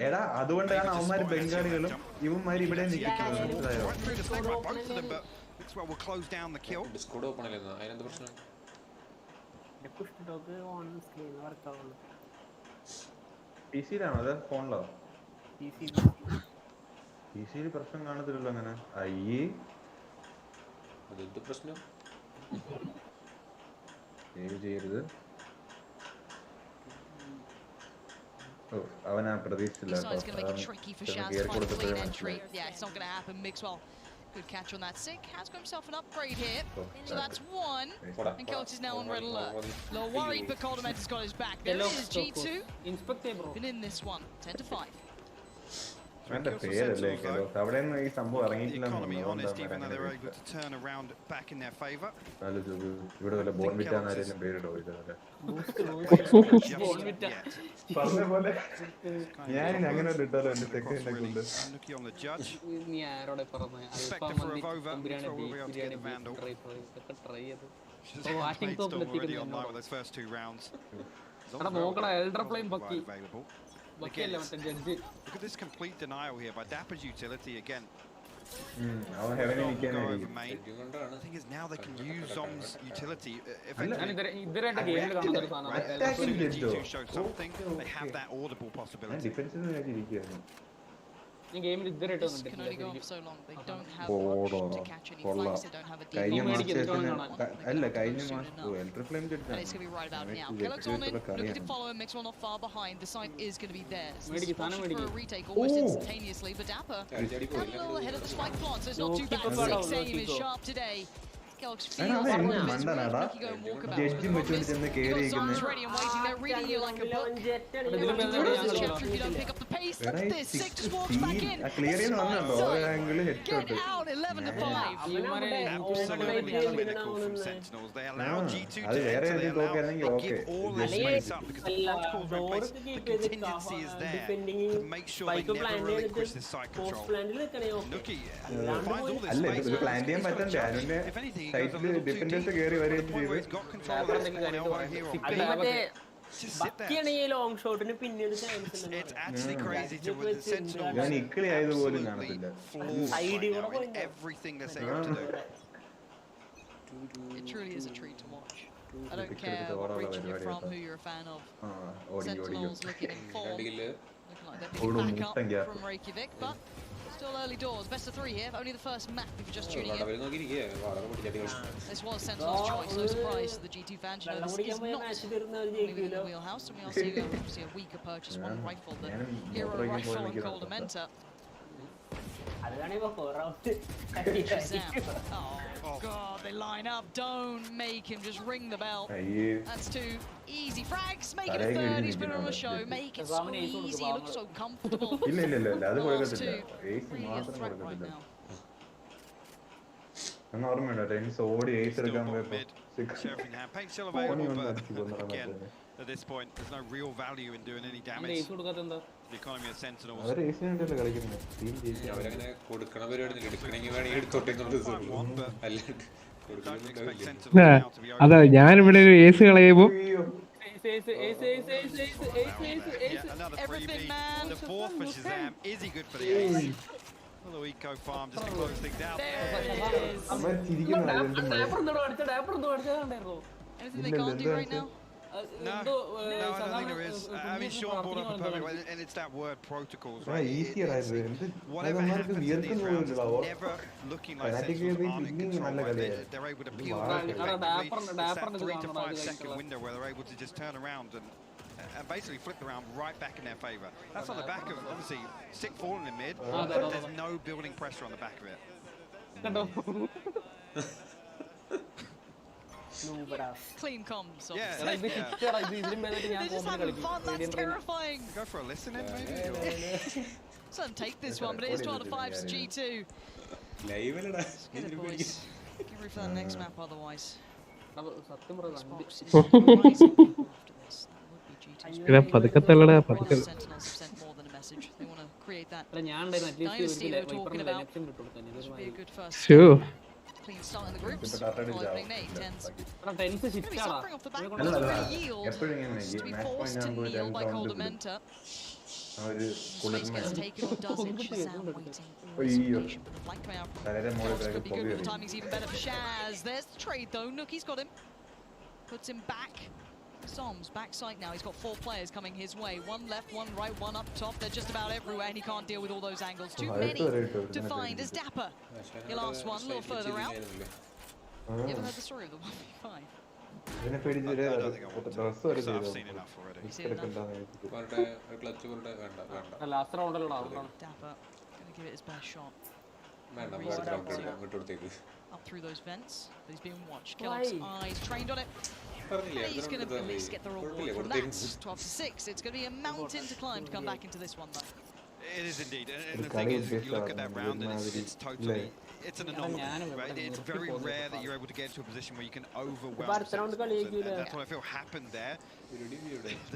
എടാ അതുകൊണ്ടാണ് അവന്മാര് ബംഗാളികളും ഇവന്മാര് ഇവിടെ പിസിയിലാണോ അതെ ഫോണിലോ? പിസിയിൽ പ്രശ്നം കാണത്തില്ലല്ലോ അങ്ങനെ. അയ്യേ അതെന്ത് പ്രശ്നം? ചെയ്യരുത്. അവനാ പ്രതീക്ഷിച്ചില്ല. Good catch on that sick. Has got himself an upgrade here. So that's one. And Coach is now on red alert. A little worried, but Coldament has got his back. There is G2. Been in this one. 10-5. പേരല്ലേ അവിടെ ഈ സംഭവം ഇറങ്ങിയിട്ടില്ല. ഇവിടെ വല്ല ബോൺവിറ്റാന്നാരെങ്കിലും പേരിടോ ഇതല്ലേ? പറഞ്ഞ പോലെ ഞാൻ അങ്ങനെ ഇട്ടാലോ എന്റെ സെക്കൻഡിനെ കൊണ്ട്. Again, look at this complete denial here by Dapper's utility again. The thing is now they can use Zom's utility. If G2 show something, they have that audible possibility. This can only go on for so long. They don't have option to catch any flanks. They don't have a deep and it's going to be right about now. Kellogg's on it, looking to follow him. Mixwell not far behind. The site is going to be theirs. This is pushing for a retake almost instantaneously, but Dapper had a little ahead of the spike plant, so it's not too bad. 6 aim is sharp today. Kellogg's feels like this really go and walk about. Zone's ready and waiting. They're reading you like a book. This chapter if you don't pick up the pace. Look at this. Sick just walks back in. Get out. 11-5. Absolutely clinical from Sentinels. They allow G2 to enter. They give all their space up because the protocols are in place. The contingency is there to make sure they never relinquish this side control. Nuki finds all this space. If anything, he goes a little too deep. To the point where he's got control of that spawn elbow here on B. Just sit there. It's actually crazy to with the Sentinels absolutely flawed right now in everything they're setting up to do. It truly is a treat to watch. I don't care what region you're from, who you're a fan of. Sentinels looking in form, looking like they're picking back up from Reykjavik, but still early doors. Best of 3 here, only the first map if you're just tuning in. This was Sentinel's choice, no surprise to the G2 fans. You know, this is not within the wheelhouse, and we are seeing obviously a weaker purchase, one rifle, the hero rifle on Coldamenta. Oh god, they line up. Don't make him just ring the bell. That's 2 easy frags. Make it a 3rd. He's been on the show. Make it so easy. He looks so comfortable. Last 2. Really a threat right now. Paint still available, but again, at this point, there's no real value in doing any damage to the economy of Sentinels. അതാ ഞാനിവിടെ ഒരു ace കളയുമ്പോ Everything, man. The 4th for Shazam. Is he good for the ace? A little eco farm just to close things out. Anything they can't do right now? No, I don't think there is. I mean, Sean brought up a perfect way, and it's that word protocols, right? Whatever happens in these rounds, it's never looking like Sentinels aren't in control. They're able to peel back effectively. It's that 3 to 5 second window where they're able to just turn around and basically flip the round right back in their favour. That's on the back of, obviously, Sick falling in mid, but there's no building pressure on the back of it. Clean comms. Yeah, എടാ, ഇത് yeah. ഹിറ്റാടാ, ഇത് ഇതിലും ഭേദമായിട്ട് ഞാൻ They're just കോമ്പിന് having കളിക്കും. fun. That's Radiant Rain. terrifying. Go for a listen in, maybe. Some take this one, but it is 12-5 to G2. ലൈവിലടാ Get it, boys. Get ready for that next map otherwise. എടാ, സത്യം പറഞ്ഞാ Xbox is rising after this. That would be G2's ഇതാ പതുക്കെ തള്ളടാ പതുക്കെ. Sentinels have sent more than a message. They want to create that. അല്ല, ഞാൻ ഉണ്ടായിരുന്നു at least Dynasty ഒരു they were talking about. ലെഫ്റ്റും കിട്ടും തന്നെ. This would be a good first shoe clean start in the groups. Opening Nate, Tens. എടാ, tens Gonna be ഷിഫ്റ്റാടാ. suffering off the back of a yield. To be forced to kneel by Coldamenta. Space gets taken or doesn't. Shazam waiting. Always patient, but the flank coming out from Dogs could be good, but the timing's even better for Shaz. There's the trade though. Nookie's got him. Puts him back. Som's backside now. He's got 4 players coming his way. One left, one right, one up top. They're just about everywhere, and he can't deal with all those angles. Too many to find as Dapper. Your last one, a little further out. You ever heard the story of the 1v5? I don't think I want to. I've seen enough already. You seen enough? Clutch കൊണ്ട് വേണ്ട last റൗണ്ടിലൂടെ അതുകൊണ്ടാണ്. Dapper gonna give it his best shot. വേണ്ട വിട്ടുകൊടുത്തേക്ക് Up through those vents, but he's being watched. Kellogg's eyes trained on it. പറഞ്ഞില്ലേ He's going to at least get the reward from that. കൊടുത്തേക്ക് 12-6. It's going to be a mountain to climb to come back into this one, though. It is indeed, and the thing is, you look at that round, and it's totally, it's an anomaly, right? It's very rare that you're able to get into a position where you can overwhelm Sentinels, and that's what I feel happened there.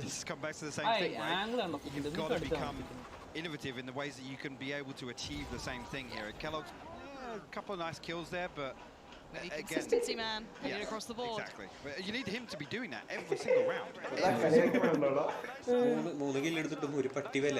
This comes back to the same thing, right? Angle ഉണ്ടോ? You've got to become innovative in the ways that you can be able to achieve the same thing here. Kellogg's, a couple of nice kills there, but again, Consistency, man. Heading across the board. exactly. But you need him to be doing that every single round. മൂന്ന് kill എടുത്തിട്ടും ഒരു പട്ടി വില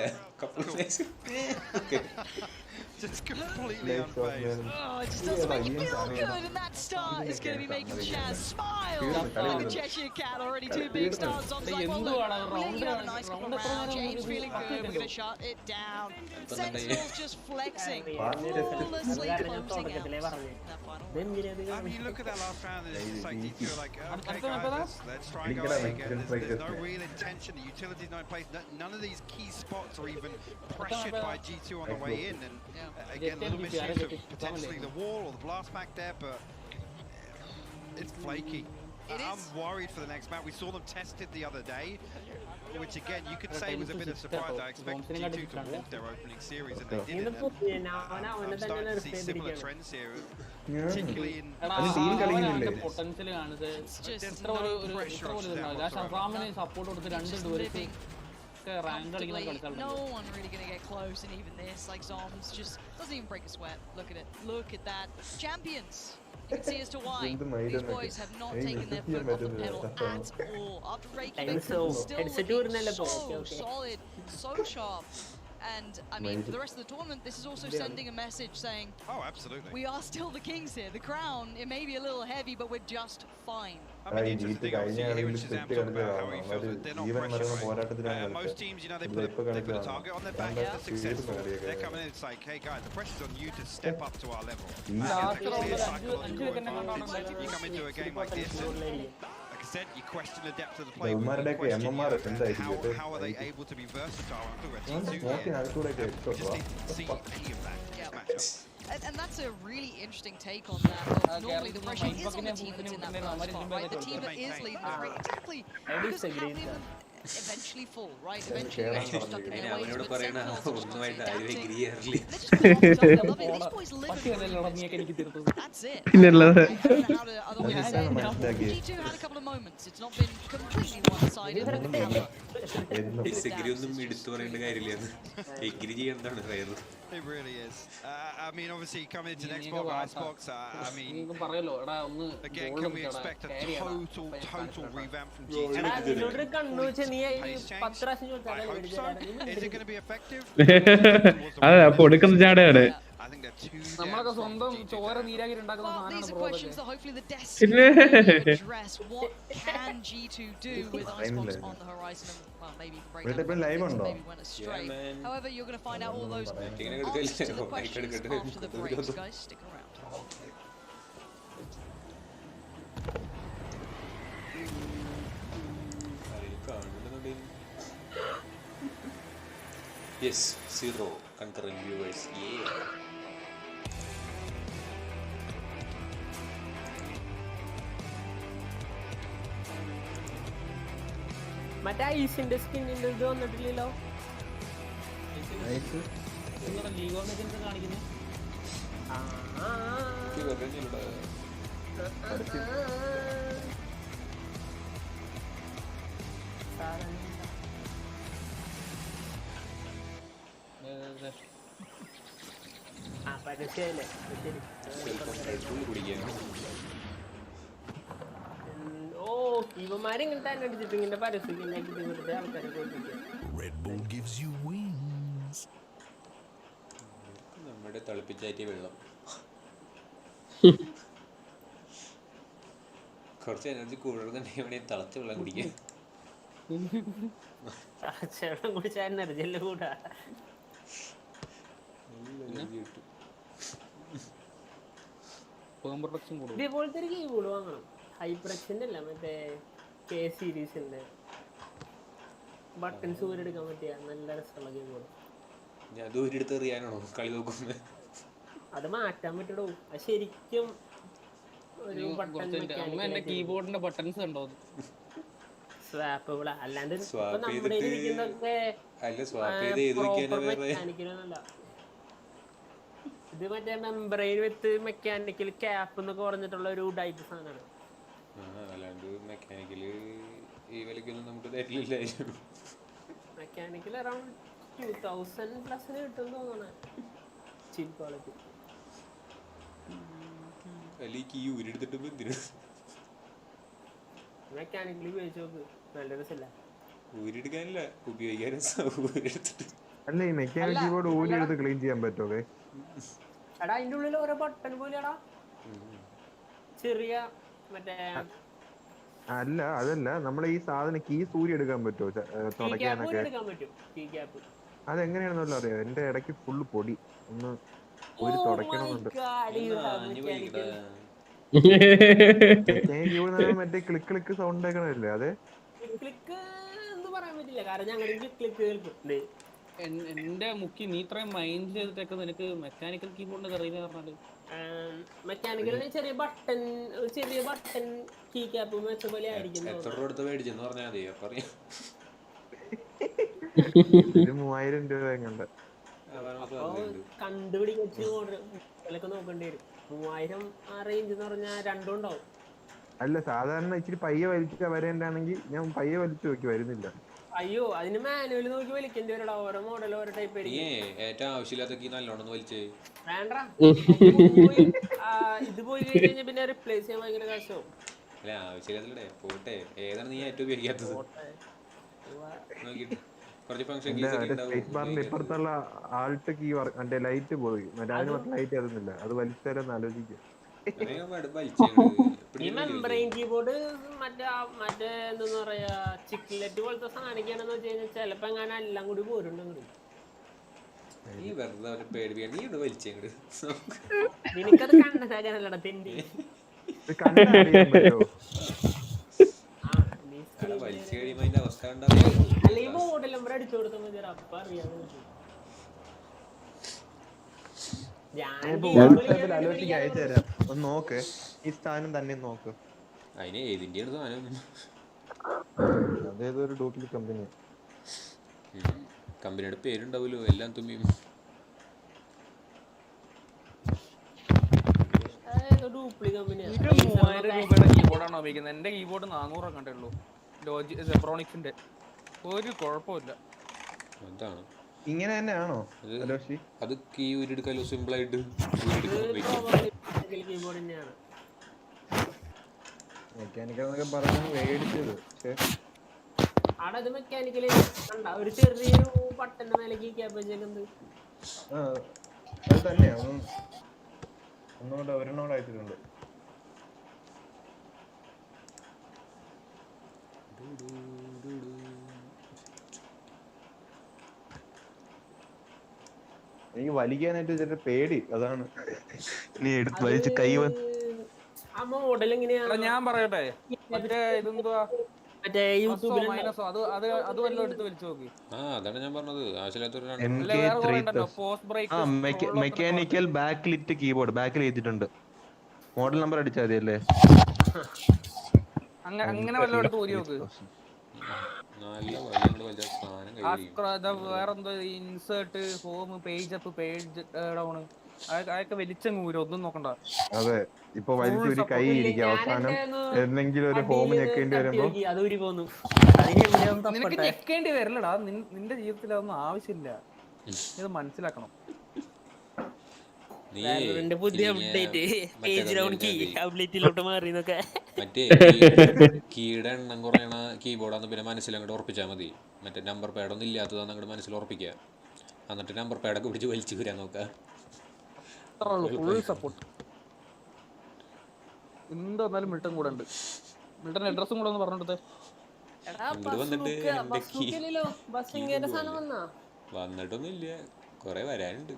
Just completely unfazed. Oh, it just doesn't make you feel good, and that star is going to be making Shaz smile like a Cheshire cat. Already 2 big stars on site. Well, look, we let you have a nice couple round. James feeling good. We're going to shut it down. Sentinels just flexing, flawlessly closing out that final round. I mean, look at that last round, and it's just like, you feel like, okay, guys, let's try and go again. There's no real intention. The utility's not in place. None of these key spots are even pressured by G2 on the way in. And again, little misuse of potentially the wall or the blast back there, but it's flaky. I'm worried for the next map. We saw them tested the other day, which again you could say was a bit of surprise. I expected G2 to walk their opening series, and they didn't. And I'm starting to see similar trends here, particularly in. Potential കാണിച്ച് Just ഇത്ര ഒരു pressure on ഇതുണ്ടാവില്ല. ഷസാമിന് support കൊടുത്ത് രണ്ട് ദൂരത്ത് living rank കളിക്കുന്ന comfortably. കളിച്ചാൽ No one really going to get close, and even this, like Zoms, just doesn't even break a sweat. Look at it. Look at that. Champions. You can see as to why these boys have not taken their foot off the pedal at all. After Reykjavik, still looking so solid, so sharp. And I mean, for the rest of the tournament, this is also sending a message saying, Oh, absolutely. we are still the kings here. The crown, it may be a little heavy, but we're just fine. I mean, the interesting thing, obviously, you hear Shazam talk about how he feels that they're not pressured, right? Most teams, you know, they put a target on their back, they're successful. They're coming in, it's like, hey guys, the pressure's on you to step up to our level. It's a clear psychological advantage. You come into a game like this, and like I said, you question the depth of the play. You question, you know, how are they able to be versatile? I'm talking about G2 here. We just didn't see any of that in this matchup. And that's a really interesting take on that. Normally the pressure is on the team that's in that first spot, right? The team that is leading the fray. Exactly. Because how they will eventually fall, right? Eventually you're just stuck in their ways. അവനോട് But പറയണ Sentinels are just ഒന്നുമായിട്ട് constantly agree ചെയ്യാറില്ല They're just put off the top. I love it. These boys live പട്ടി and breathe നീയൊക്കെ this. എനിക്ക് തീർത്തത്. That's it. പിന്നല്ലാതെ I don't know how to otherwise say it. G2 had a couple of moments. It's not been completely one-sided. Disagree ഒന്നും എടുത്തു പറയേണ്ട കാര്യമില്ല agree ചെയ്യേണ്ടതാണ് rare It really is. I mean, obviously, coming into next box, Icebox, I mean, നീ പറയല്ലോ എടാ ഒന്ന് again, goal can we എടുക്കടാ, expect a carry ചെയ്യടാ. total revamp from Goal G2? എടുക്കരുത്. നിന്നോടൊരു കണ്ണൂച്ച നീ ഈ Pace change? 10 പ്രാവശ്യം ചോദിച്ചാൽ I hope so. Is it going to be effective? അതെ അപ്പൊ കൊടുക്കുന്ന ചാടയാണ്. I think they're too നമ്മളൊക്കെ down സ്വന്തം from G2. ചോര നീരാക്കി ഉണ്ടാക്കുന്ന Well, these സാധനമാണ് are questions process that hopefully the Destiny will address. What can G2 do with Icebox on the horizon? And, well, maybe you can break down live things on that maybe went astray. Yeah, man. However, you're going to find out all those ഇങ്ങനെ answers to the എടുക്കല്ലേ questions after the breaks, guys. Stick around. Yes, 0 concurrent viewers. Yeah. മറ്റേ ഐസിന്റെ സ്കിന്നിന്റെ ഇത് വന്നിട്ടില്ലല്ലോ. League of legends കാണിക്കുന്നത് ഓ ഇവന്മാരിങ്ങനെ തന്നെ അടിച്ചിട്ട് ഇങ്ങനെ പരസ്യം ആൾക്കാരെ നമ്മുടെ തിളപ്പിച്ചാറ്റിയ വെള്ളം കുറച്ച് എനർജി കൂടുതൽ തിളച്ച വെള്ളം കുടിക്കാൻ വെള്ളം കുടിച്ചാൽ എനർജി എല്ലാം കൂടാ. ഇതേപോലത്തെ ഒരു കീബോർഡ് വാങ്ങണം. ഹൈപ്രക്സിന്റെ അല്ല, മറ്റേ കെ സീരീസിന്റെ ബട്ടൺസ് ഊരെടുക്കാൻ പറ്റിയ നല്ല രസമുള്ള കീബോർഡ്. അത് മാറ്റാൻ പറ്റടോ. അത് ശരിക്കും ഒരു കീബോർഡിന്റെ ബട്ടൺസ് കണ്ടോ? സ്വാപ്പബിളാ. അല്ലാണ്ട് നമ്മുടെ ഇരിക്കുന്നതൊക്കെ മെക്കാനിക്കലൊന്നല്ല. ഇത് മറ്റേ മെമ്പറൈൻ വിത്ത് മെക്കാനിക്കൽ ക്യാപ്പ് എന്നൊക്കെ പറഞ്ഞിട്ടുള്ള ഒരു ടൈപ്പ് സാധനമാണ്. മെക്കാനിക്കൽ അറൗണ്ട് 2000 പ്ലസിന് കിട്ടും തോന്നണേ. ചീപ്പ് ക്വാളിറ്റി. മെക്കാനിക്കലി ഉപയോഗിച്ച് നോക്ക്, നല്ല രസമില്ല. ഊരിയെടുക്കാനല്ല, ഉപയോഗിക്കാനും. അല്ല ഈ മെക്കാനിക് കീബോർഡ് ഊരി എടുത്ത് ക്ലീൻ ചെയ്യാൻ പറ്റുമോ? എടാ അതിന്റെ ഉള്ളിൽ ഓരോ ബട്ടൺ പോലെയാടാ ചെറിയ മറ്റേ. അല്ല അതല്ല, നമ്മളെ ഈ സാധനം കീസ് ഊരി എടുക്കാൻ പറ്റുമോ തുടക്കാനൊക്കെ? അതെങ്ങനെയാണെന്നല്ല അറിയാം. എന്റെ ഇടയ്ക്ക് ഫുള്ള് പൊടി ഒന്ന് ഊരി തുടക്കണമെന്നുണ്ട്. മറ്റേ ക്ലിക്ക് ക്ലിക്ക് സൗണ്ട് കേൾക്കണല്ലേ? അതെ ക്ലിക്ക് എന്ന് പറയാൻ പറ്റില്ല, കാരണം ഞങ്ങളുടെ ക്ലിക്ക് കേൾക്കുന്നുണ്ട്. എന്റെ മുക്കി നീ ഇത്രയും മൈൻഡ് ചെയ്തിട്ടൊക്കെ നിനക്ക് മെക്കാനിക്കൽ കീബോർഡിന് അറിയില്ല പറഞ്ഞാല്. മെക്കാനിക്കലിന് ചെറിയ ബട്ടൺ കീ ക്യാപ്പ് വെച്ച പോലെ ആയിരിക്കും. 3000 രൂപ എങ്ങണ്ട് കണ്ടുപിടിച്ച് നോക്കേണ്ടി വരും. 3000 ആ റേഞ്ച് എന്ന് പറഞ്ഞാൽ രണ്ടും ഉണ്ടാവും. അല്ല സാധാരണ ഇച്ചിരി പയ്യെ വലിച്ച വരേണ്ടാണെങ്കിൽ ഞാൻ പയ്യെ വലിച്ചു നോക്കി, വരുന്നില്ല. അയ്യോ അതിന് മാനുവൽ നോക്കി വലിക്കേണ്ടി വരടാ. ഓരോ മോഡൽ ഓരോ ടൈപ്പ് ഏറ്റവും ആവശ്യമില്ലാത്ത നല്ലോണം വലിച്ചേ വേണ്ട. ഇത് പോയി കഴിഞ്ഞാൽ പിന്നെ റിപ്ലേസ് ചെയ്യാൻ ഭയങ്കര കഷ്ടമാവും. അല്ല ആവശ്യമില്ലാത്തേ പോട്ടെ. ഏതാണ് നീ ഏറ്റവും ഉപയോഗിക്കാത്തത്? ഇപ്പുറത്തുള്ള ആൾട്ട് കീ മറ്റേ ലൈറ്റ് പോയി, മറ്റേ അതിന് ലൈറ്റ് ആയിരുന്നില്ല, അത് വലിച്ചാലൊന്ന് ആലോചിക്കാം. ഈ മെമ്പറൈൻ കീബോർഡ് മറ്റേ എന്താ പറയാ ചിക്ലെറ്റ് പോലത്തെ സാധനിക്കാണെന്ന് വെച്ച് കഴിഞ്ഞാൽ ചിലപ്പോ എങ്ങനെ എല്ലാം കൂടി പോരുന്നുണ്ട്. നിനക്കത് കണ്ടതാകാനല്ലടാ തെണ്ടി. അല്ല ഈ ബോർഡിൽ നമ്പർ അടിച്ചു കൊടുത്താൽ മതി, അപ്പ അറിയാതെ. അയച്ചുതരാം, ഒന്ന് നോക്ക്. ഈ സ്ഥാനം തന്നെ നോക്ക്. അതിന് ഏതിന്റെയാണ് സാധനം? അതേതൊരു ഡ്യൂപ്ലിക്കേറ്റ് കമ്പനി. കമ്പനിയുടെ പേരുണ്ടാവുമല്ലോ, എല്ലാം തുമ്മിയും. കീബോർഡാണോ ഉപയോഗിക്കുന്നത്? എന്റെ കീബോർഡ് 400 കണ്ടേ ഉള്ളൂ, സെബ്രോണിക്സിന്റെ. ഒരു കുഴപ്പമില്ല. എന്താണ് ഇങ്ങനെ തന്നെയാണോ? അത് കീ ഊരിയെടുക്കാലോ സിമ്പിൾ ആയിട്ട്. മെക്കാനിക്കൽ പറഞ്ഞു മേടിച്ചത്, അവിടെ അത് മെക്കാനിക്കലി ഒരു ചെറിയൊരു ബട്ടന്റെ മേലേക്ക് ക്യാപ്പ് വെച്ചേക്കുന്നത്. അത് തന്നെയാ ഒന്നുകൂടെ ഒരെണ്ണോടെ അയച്ചിട്ടുണ്ട്. എനിക്ക് വലിക്കാനായിട്ട് ചെറിയ പേടി, അതാണ്. നീ എടുത്ത് വലിച്ച് കൈ ആ മോഡൽ എങ്ങനെയാണ് ഞാൻ പറയട്ടെ? മറ്റേ ഇതെന്തുവാ മെക്കാനിക്കൽ ബാക്ക് ലിറ്റ് കീബോർഡ് ബാക്കിൽ ചെയ്തിട്ടുണ്ട്. മോഡൽ നമ്പർ അടിച്ചാൽ മതി അല്ലേ? അങ്ങനെ വല്ലതും എടുത്ത് ഊരി നോക്ക്. നല്ല വലിയ വലിയ സാധനം കയ്യിരിക്കും. വേറെന്തോ insert home page up page down അതൊക്കെ വലിച്ചങ്ങ് ഊരും ഒന്നും നോക്കണ്ട. അതെ ഇപ്പൊ വലിച്ചൊരു കൈ ഇരിക്കും അവസാനം എന്തെങ്കിലും ഒരു ഹോം ഞെക്കേണ്ടി വരുമ്പോ നിനക്ക് ഞെക്കേണ്ടി വരില്ലടാ. നിന്റെ ജീവിതത്തിൽ അതൊന്നും ആവശ്യമില്ല. ഇത് മനസ്സിലാക്കണം. മറ്റേ കീയുടെ എണ്ണം കുറയണ കീബോർഡാന്ന് പിന്നെ മനസ്സിൽ അങ്ങോട്ട് ഉറപ്പിച്ചാൽ മതി. മറ്റേ നമ്പർ പാഡൊന്നും ഇല്ലാത്തതാന്ന് അങ്ങോട്ട് മനസ്സിൽ ഉറപ്പിക്കുക. എന്നിട്ട് നമ്പർ പാഡൊക്കെ പിടിച്ച് വലിച്ചു വരാൻ നോക്കാം. Full support. എന്ത് വന്നാലും മിൽട്ടൺ കൂടെ ഉണ്ട്. മിൽട്ടൺ അഡ്രസ്സും കൂടെ ഒന്ന് പറഞ്ഞെടുത്തേ. വന്നിട്ടൊന്നും ഇല്ല, കൊറേ വരാനുണ്ട്.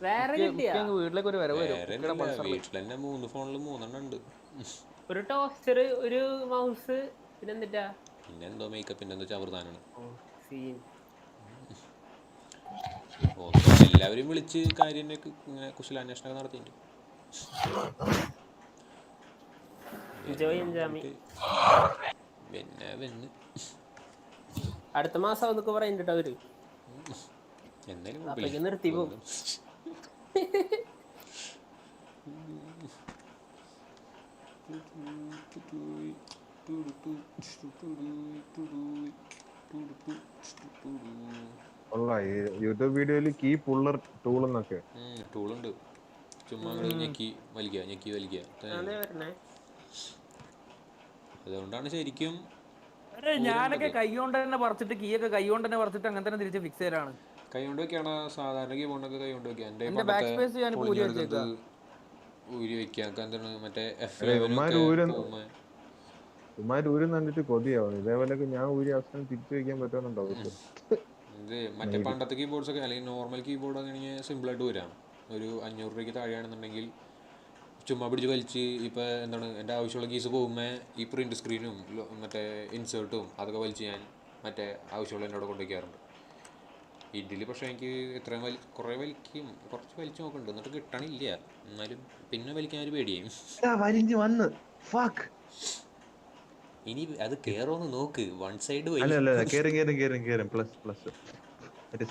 വീട്ടിലേക്ക് ഒരു വരവ് വരും. വീട്ടിൽ തന്നെ 3 ഫോണിൽ 3 ഉണ്ട്. ഒരു ടോസ്റ്റർ, ഒരു മൗസ്, പിന്നെന്തോ മേക്കപ്പിന്റെ എന്തോ ചവറുതാനാണ്. എല്ലാവരും വിളിച്ച് കാര്യം ഇങ്ങനെ കുശലാന്വേഷണം നടത്തിയിട്ടുണ്ട്. പിന്നെ അടുത്ത മാസം അതൊക്കെ പറയുന്നുണ്ട് അവര്. എന്തായാലും നിർത്തി പോകും. യൂട്യൂബ് വീഡിയോയില് കീ പുള്ളർ ടൂൾ എന്നൊക്കെ ടൂളുണ്ട്. ചുമ്മാ ഞെക്കി വലിക്കുക. അതുകൊണ്ടാണ് ശരിക്കും ഞാനൊക്കെ കൈകൊണ്ട് തന്നെ പറിച്ചിട്ട് കീയൊക്കെ കൈകൊണ്ട് തന്നെ പറിച്ചിട്ട് അങ്ങനെ തന്നെ തിരിച്ച് ഫിക്സ് ചെയ്യലാണ്. കൈകൊണ്ട് വെക്കാണ് സാധാരണ കീബോർഡൊക്കെ കൈകൊണ്ട് വെക്കുക. ഊരി വെക്കാം. എന്താണ് മറ്റേ ഊരി കണ്ടിട്ട് കൊതിയാവും. ഇതേപോലൊക്കെ ഞാൻ ഊരി അവസാനം തിരിച്ചു വെക്കാൻ പറ്റുന്നുണ്ടോ? ഇത് മറ്റേ പണ്ടത്തെ കീബോർഡ്സ് ഒക്കെ അല്ലെങ്കിൽ നോർമൽ കീബോർഡ് അങ്ങനെയാണെങ്കിൽ സിമ്പിളായിട്ട് വരാം. ഒരു 500 രൂപയ്ക്ക് താഴെയാണെന്നുണ്ടെങ്കിൽ ചുമ്മാ പിടിച്ച് വലിച്ച് ഇപ്പം എന്താണ് എൻ്റെ ആവശ്യമുള്ള കീസ് പോകുമ്പോൾ ഈ പ്രിൻ്റ് സ്ക്രീനും മറ്റേ ഇൻസേർട്ടും അതൊക്കെ വലിച്ച് ഞാൻ മറ്റേ ആവശ്യമുള്ള എന്നോട് കൊണ്ടുവയ്ക്കാറുണ്ട്. ഇതിൽ പക്ഷേ എനിക്ക് ഇത്രയും കുറച്ച് വലിച്ചു നോക്കുന്നുണ്ട്, എന്നിട്ട് കിട്ടണില്ല. എന്നാലും പിന്നെ വലിക്കാൻ ഒരു പേടിയായി. ഇനി അത് കേറോന്ന് നോക്ക്. വൺ സൈഡ്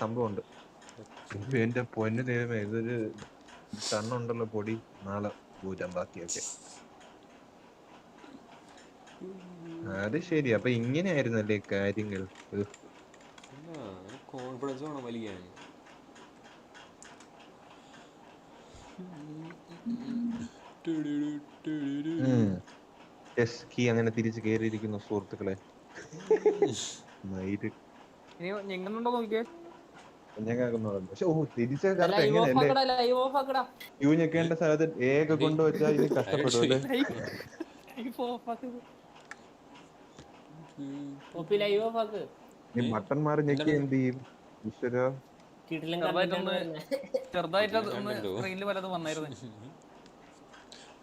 സംഭവമുണ്ട്. എന്റെ പൊന്നു ദൈവമേ, ഇതൊരു കണ്ണുണ്ടല്ലോ പൊടി. നാളെ പൂജാൻ ബാക്കിയൊക്കെ. അത് ശരി. അപ്പൊ ഇങ്ങനെയായിരുന്നല്ലേ കാര്യങ്ങൾ? കോൺഫിഡൻസ് വേണം വലിക്കാൻ. കീ അങ്ങനെ തിരിച്ച് കയറിയിരിക്കുന്നു സുഹൃത്തുക്കളെ. യു ഞെക്കേണ്ട സ്ഥലത്ത് ഏക കൊണ്ടുവച്ചാൽ ഇനി കഷ്ടപ്പെടുമല്ലേ? ഈ മട്ടന്മാർ ഞെക്കി എന്ത് ചെയ്യും?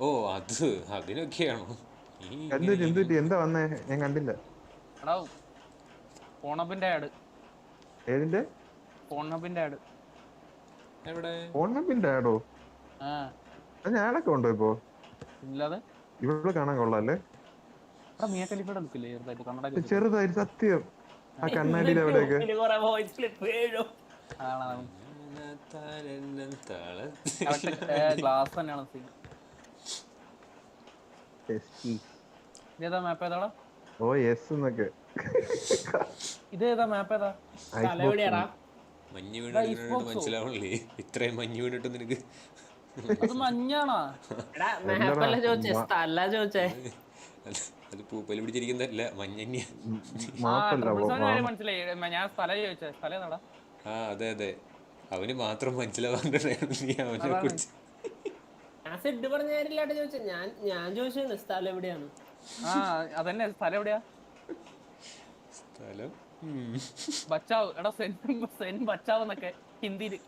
ഓ അത് അതിനൊക്കെയാണോ? എന്താ വന്നേ? ഞാൻ കണ്ടില്ല. ഏതിന്റെ ഫോണിന്റെ ആഡോ? ഞാനൊക്കെ ഉണ്ടോ ഇപ്പൊ? ഇവിടെ കാണാൻ കൊള്ളാല്ലേ? ചെറുതായിട്ട് സത്യം. ആ കണ്ണാടിയിൽ എവിടെയൊക്കെ ഓ യെസ് എന്നൊക്കെ. ഇതേതാ മാപ്പ്? ഏതാ മഞ്ഞ് വീണിട്ട് മനസ്സിലാവണല്ലേ? ഇത്രയും മഞ്ഞ് വീണിട്ട് നിനക്ക് മഞ്ഞാണോ? അത് പൂപ്പല് പിടിച്ചിരിക്കുന്നതല്ല, മഞ്ഞ. മനസ്സിലായി. ഞാൻ സ്ഥലം ചോദിച്ചേ. സ്ഥലം ഏതാടാ? ആ അതെ അതെ, അവന് മാത്രം മനസ്സിലാവാണ്ടായിരുന്നു നീ അവനെ കുറിച്ച്. ഞാൻ ചോദിച്ചു സ്ഥലം എവിടെയാണ്. അതന്നെ സ്ഥലം എവിടെയാ? സ്ഥലം ബച്ചാവ്. എടാ സെൻ ബച്ചാവ് എന്നൊക്കെ ഹിന്ദിയില്.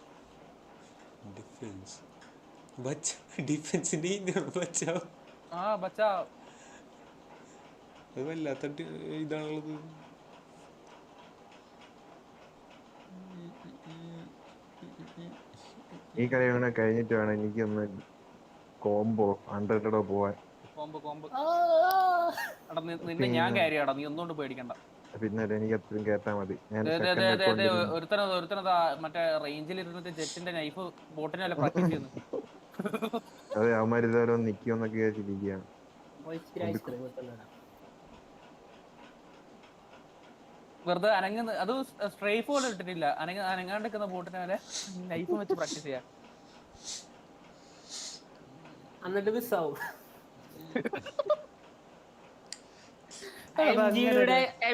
ഡിഫൻസിന്റെ ബച്ചാവ്. ബച്ചാവ് അത് വല്ലാത്ത ഇതാണുള്ളത്. ഈ കളി കഴിഞ്ഞിട്ട് വേണം എനിക്കൊന്ന് കോംബോ 100 പോവാൻ. നിന്നെ ഞാൻ ക്യാരി ആടാ, നീ ഒന്നുകൊണ്ട് പേടിക്കണ്ട. പിന്നെ എനിക്ക് എത്രയും കേട്ടാ മതി. ഒരുത്തനതാ മറ്റേ റേഞ്ചിൽ ഇരുന്നിട്ട് ജെറ്റിന്റെ നൈഫ് ബോട്ടിനെ പ്രാക്ടീസ് ചെയ്യുന്നു. അതെ, അവന്മാർ ഇതുവരെ നിക്കുമെന്നൊക്കെ ചിരിക്കുകയാണ്. വെറുതെ അനങ്ങുന്ന അത് സ്ട്രൈഫ് പോലും ഇട്ടിട്ടില്ല. അനങ്ങാണ്ട് നിൽക്കുന്ന ബോട്ടിനെ വരെ നൈഫും വെച്ച് പ്രാക്ടീസ് ചെയ്യാം. എന്നിട്ട് മിസ്സാവും.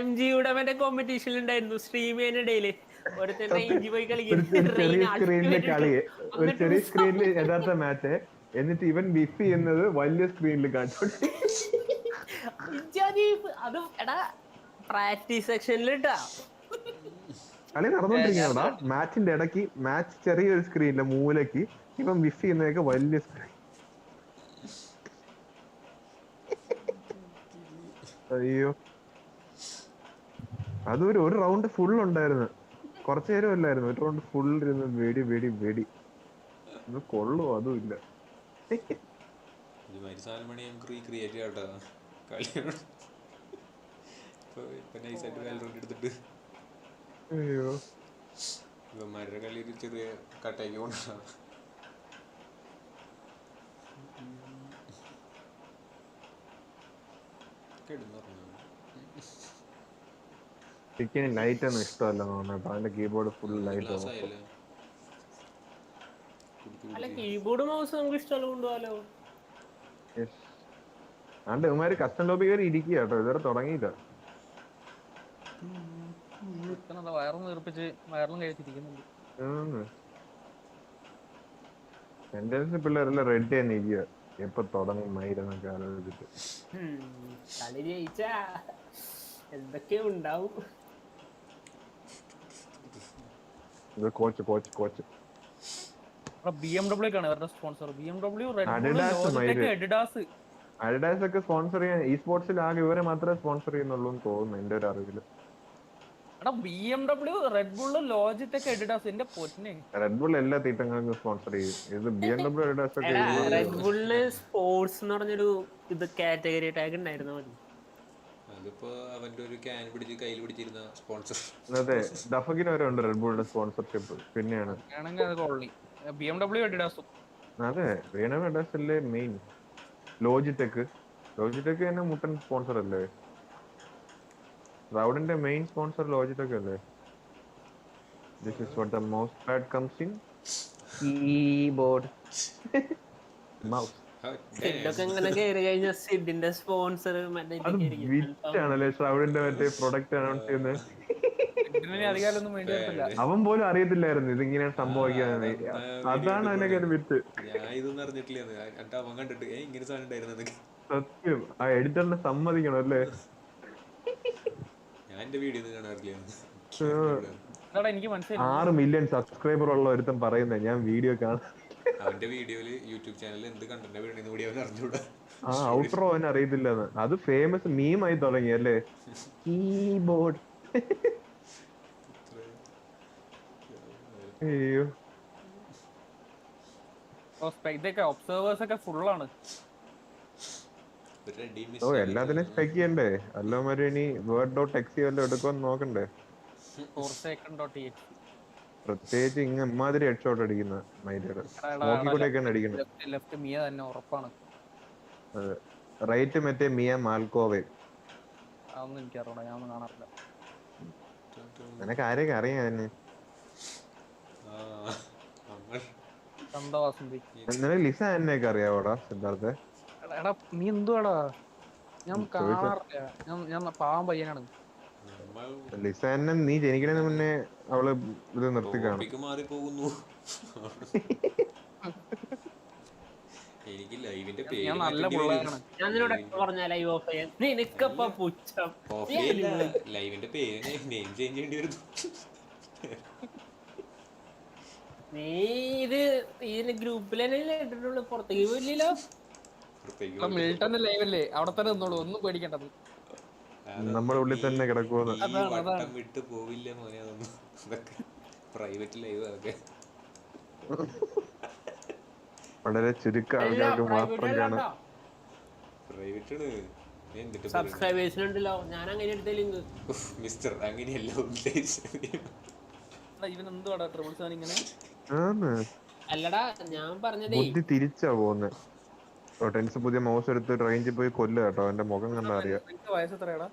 MG മറ്റേ കോമ്പറ്റീഷൻ ഉണ്ടായിരുന്നു സ്ട്രീം ചെയ്യുന്നിടയില്. ഒരു ചെറിയ സ്ക്രീനില് കളി, ഒരു ചെറിയ സ്ക്രീനില് യഥാർത്ഥ മാച്ച്, എന്നിട്ട് ഇവൻ ബിഫ് ചെയ്യുന്നത് വലിയ സ്ക്രീനിൽ കാണിച്ചു. അത് എടാ പ്രാക്ടീസ് സെക്ഷനിലിട്ടാ കളി നടന്നുകൊണ്ടിരിക്കണടാ. മാച്ചിന്റെ ഇടയ്ക്ക് മാച്ച് ചെറിയൊരു സ്ക്രീനിലെ മൂലക്ക് ഇവൻ ബിഫ് ചെയ്യുന്നതൊക്കെ വലിയ സ്ക്രീൻ. അയ്യോ, അതൊരു റൗണ്ട് ഫുൾ ഉണ്ടായിരുന്നു. കുറച്ചു നേരം അല്ലായിരുന്നു, ഒരു റൗണ്ട് ഫുൾ ഇരുന്ന് വെടി വെടി വെടി. ഇത് കൊള്ളുവോ? അതും ഇല്ല. അയ്യോ, ഇവന്മാരുടെ കളി ഒരു ചെറിയ കട്ടയ്ക്ക് കൊണ്ടാ. ലൈറ്റ് ഒന്നും ഇഷ്ടമല്ല തോന്നുന്നു. അവന്റെ കീബോർഡ് ഫുൾ ലൈറ്റ് ഓഫ്. അല്ല കീബോർഡ് മൗസ് നമുക്ക് ഇഷ്ടമല്ല കൊണ്ടുപോകാലോ. ആണ്ട് ഇവന്മാര് കസ്റ്റം ലോബി കയറി ഇരിക്കുക കേട്ടോ, ഇതുവരെ തുടങ്ങിയില്ല. വയറും വീർപ്പിച്ച് വയറിലും കഴിച്ചിരിക്കുന്നുണ്ട്. സെന്റൻസ് പിള്ളേരെല്ലാം റെഡി തന്നെ ഇരിക്കുക, എപ്പൊ തുടങ്ങും മൈരെന്നൊക്കെ ആലോചിച്ചിട്ട്. കളി ജയിച്ചാ എന്തൊക്കെയോ ഉണ്ടാവും. കോച്ച് കോച്ച് കോച്ച് BMW ആണ് ഇവരുടെ സ്പോൺസർ. BMW, അഡിഡാസ് ഒക്കെ സ്പോൺസർ ചെയ്യാൻ ഈ സ്പോർട്സിൽ ആകെ ഇവരെ മാത്രമേ സ്പോൺസർ ചെയ്യുന്നുള്ളൂ എന്ന് തോന്നുന്നു എന്റെ ഒരു അറിവില്. BMW, red bull, Logitech, Adidas. എന്റെ പൊന്നെ, റെഡ് ബുൾ എല്ലാ തീറ്റങ്ങൾക്കും സ്പോൺസർ ചെയ്യും. ഇത് BMW, അഡിഡാസ് ഒക്കെ. റെഡ് ബുള്ളിന് സ്പോർട്സ് എന്ന് പറഞ്ഞൊരു ഇത് കാറ്റഗറി ടാഗ് ഉണ്ടായിരുന്നു. അതിപ്പോ അവന്റെ ഒരു ക്യാൻ പിടിച്ച് കയ്യിൽ പിടിച്ചിരുന്ന സ്പോൺസർ. അതെ, ഡഫക്കിന് വരെ ഉണ്ട് റെഡ് ബുളിന്റെ സ്പോൺസർഷിപ്പ്. പിന്നെയാണ് BMW, അഡിഡാസും. അതെ, BMW, അഡിഡാസ് അല്ലേ മെയിൻ. ലോജിടെക് തന്നെ മുട്ടൻ സ്പോൺസർ അല്ലേ? റൗഡിന്റെ മെയിൻ സ്പോൺസർ ലോജിടെക് അല്ലേ? This is what the mouse pad comes in. Keyboard. Mouse. ഇങ്ങനെ കയറി കഴിഞ്ഞാൽ സിഡിന്റെ സ്പോൺസർ വിറ്റാണല്ലേ ഷൗഡിന്റെ മറ്റേ പ്രൊഡക്റ്റ് അനൗൺസ് ചെയ്യുന്നത്. അവൻ പോലും അറിയത്തില്ലായിരുന്നു ഇതിങ്ങനെയാണ് സംഭവിക്കുന്നത്. അതാണ് അതിനൊക്കെ വിറ്റ്. സത്യം, ആ എഡിറ്ററിനെ സമ്മതിക്കണം അല്ലേ? ഞാൻ 6 മില്യൺ സബ്സ്ക്രൈബർ ഉള്ള ഒരുത്തൻ പറയുന്നേ ഞാൻ വീഡിയോ കാണാം. അവന്റെ വീഡിയോയില് യൂട്യൂബ് ചാനലിൽ എന്ത് കണ്ടന്റ് വീണെന്ന് കൂടി അവൻ അറിഞ്ഞൂടാ. ആ ഔട്ട്രോ അവൻ അറിയത്തില്ലെന്ന്. അത് ഫേമസ് മീമായി തുടങ്ങി അല്ലേ? കീബോർഡ്. അയ്യോ, ഒബ്സർവേഴ്സ് ഒക്കെ ഫുള്ളാണ്. എല്ലാത്തിനും സ്പെക്ക് ചെയ്യണ്ടേ? അല്ലമാരും ഇനി word.txt വല്ലതും എടുക്കുമെന്ന് നോക്കണ്ടേ? പ്രത്യേകിച്ച് ഇമ്മാതിരി ഹെഡ് ഷോട്ട് അടിക്കുന്ന മൈലിയുടെ നോക്കിക്കൂടെയൊക്കെയാണ് അടിക്കുന്നത്. അതെ, റൈറ്റ് മറ്റേ മിയ മാൽക്കോവേ. നിനക്ക് ആരെയൊക്കെ അറിയാം തന്നെ? നിനക്ക് ലിസ എന്നെയൊക്കെ അറിയാവോടാ സിദ്ധാർത്ഥ? നീ എന്തുവാടാ? ഞാൻ കാണാറില്ല, ഞാൻ പാവം പയ്യനാണ്. ലിസ എന്നെ നീ ജനിക്കണതിന് മുന്നേ അവള് ഇത് നിർത്തി കാണും. എനിക്ക് ലൈവിന്റെ പേര് ലൈവിന്റെ പേര് നെയിം ചേഞ്ച് ചെയ്യേണ്ടി വരും. നീ ഇത് ഗ്രൂപ്പിൽ തന്നെ ഇട്ടിട്ടുള്ളൂ, പുറത്തേക്ക് പോയില്ലല്ലോ. മിൽട്ടന്റെ ലൈവല്ലേ, അവിടെ തന്നെ നിന്നോളൂ, ഒന്നും പേടിക്കേണ്ടത്. നമ്മുടെ ഉള്ളിൽ തന്നെ കിടക്കുമെന്ന്. വട്ടം വിട്ട് പോവില്ല മോനെ, അതൊന്നും. അതൊക്കെ പ്രൈവറ്റ് ലൈവ് അതൊക്കെ വളരെ ചുരുക്കം ആൾക്കാർക്ക് മാത്രം കാണാം. സബ്സ്ക്രൈബേഴ്സിനുണ്ടല്ലോ, ഞാൻ അങ്ങനെ എടുത്ത ലിങ്ക്. മിസ്റ്റർ അങ്ങനെയല്ല ഉദ്ദേശിച്ചത്. ഇവൻ എന്തുവാടാ ട്രിപ്പിൾ സെവൻ ഇങ്ങനെ? അല്ലടാ ഞാൻ പറഞ്ഞതേ ബുദ്ധി തിരിച്ചാ പോകുന്നത്. ടെൻസ് പുതിയ മൗസ് എടുത്ത് റേഞ്ചിൽ പോയി കൊല്ലുക കേട്ടോ. എന്റെ മുഖം കണ്ടാ അറിയാം. വയസ്സ് എത്രയാടാ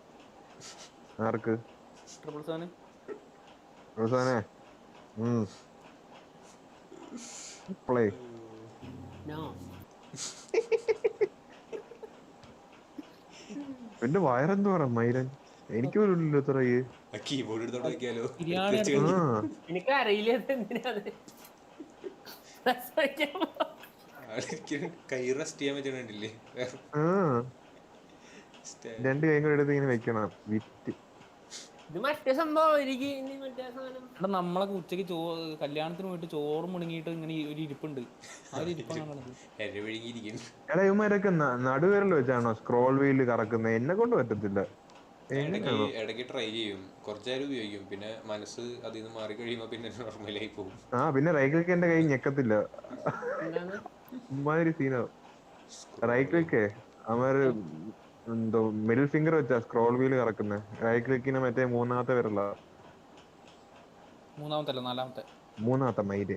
ആർക്ക്? Triple seven? പ്ലേ എന്റെ വയറെന്ത് പറ മൈരൻ, എനിക്ക് പോലും ഇല്ല ഇത്ര. കീബോർഡ് എടുത്തോണ്ട് വെക്കാലോ. എനിക്ക് അറിയില്ല കൈ റെസ്റ്റ് ചെയ്യാൻ പറ്റണില്ലേ? രണ്ട് കൈ കൂടെ എടുത്ത് ഇങ്ങനെ വെക്കണം. വിറ്റ് ഇത് മറ്റേ സംഭവം എനിക്ക് മറ്റേ സാധനം. എടാ നമ്മളൊക്കെ ഉച്ചക്ക് കല്യാണത്തിന് പോയിട്ട് ചോറ് മുണങ്ങിയിട്ട് ഇങ്ങനെ ഒരു ഇരിപ്പുണ്ട്. ആ ഒരു ഇരിപ്പാണ്. എടാ ഇവന്മാരൊക്കെ നടുവിരൽ വെച്ചാണോ സ്ക്രോൾ വീല് കറക്കുന്നത്? എന്നെ കൊണ്ട് പറ്റത്തില്ല. ഇടയ്ക്ക് ട്രൈ ചെയ്യും, കുറച്ചേരം ഉപയോഗിക്കും, പിന്നെ മനസ്സ് അതിൽ നിന്ന് മാറി കഴിയുമ്പോ പിന്നെ നോർമലായി പോകും. പിന്നെ റൈറ്റ് ക്ലിക്ക് എന്റെ കൈ ഞെക്കത്തില്ല. ഇമ്മാതിരി സീനോ. റൈറ്റ് ക്ലിക്കേ അവന്മാര് എന്തോ മിഡിൽ ഫിംഗർ വെച്ചാ സ്ക്രോൾ വീല് കറക്കുന്നത്. റൈറ്റ് ക്ലിക്കിന് മറ്റേ മൂന്നാമത്തെ വിരല. മൂന്നാമത്തെ മൈര്.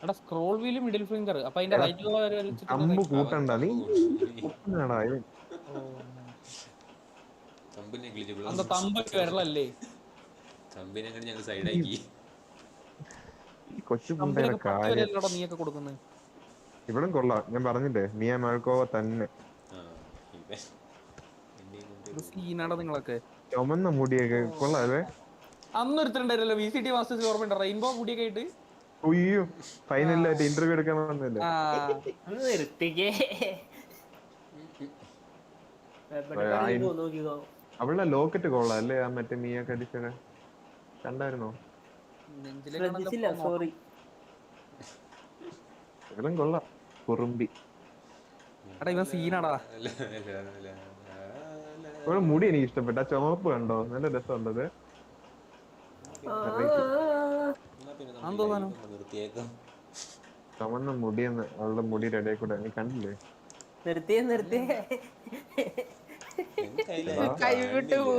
എടാ സ്ക്രോൾ വീല് മിഡിൽ ഫിംഗർ. അപ്പൊ അതിന്റെ റൈറ്റ് അമ്പ് കൂട്ടണ്ട നീ. ഇവിടെ കൊള്ളാം. ഞാൻ പറഞ്ഞില്ലേ മിയ മാൾക്കോവ തന്നെ. നിങ്ങളൊക്കെ ചുമന്ന മുടിയൊക്കെ കൊള്ളാല്ലേ. അന്നൊരുത്തരുണ്ടായിരുന്നല്ലോ VCT മാസ്റ്റേഴ്സ് ഓർമ്മയുണ്ടോ? റെയിൻബോ മുടിയൊക്കെ ആയിട്ട്. ഉയ്യോ ഫൈനലായിട്ട് ഇന്റർവ്യൂ എടുക്കാൻ വന്നില്ലേ? അവളുടെ ലോക്കറ്റ് കൊള്ളാം അല്ലേ? ആ മറ്റേ മിയ കടിച്ചത് കണ്ടായിരുന്നോ? സോറി കൊള്ളാം. കുറുമ്പി മുടി എനിക്ക് ഇഷ്ടപ്പെട്ട. ആ ചുമപ്പ് കണ്ടോ? നല്ല രസമുണ്ടത്. ചുമന്ന മുടിയെന്ന് അവളുടെ മുടിയുടെ ഇടയിൽ കൂടെ നീ കണ്ടില്ലേ? നിർത്തിയേ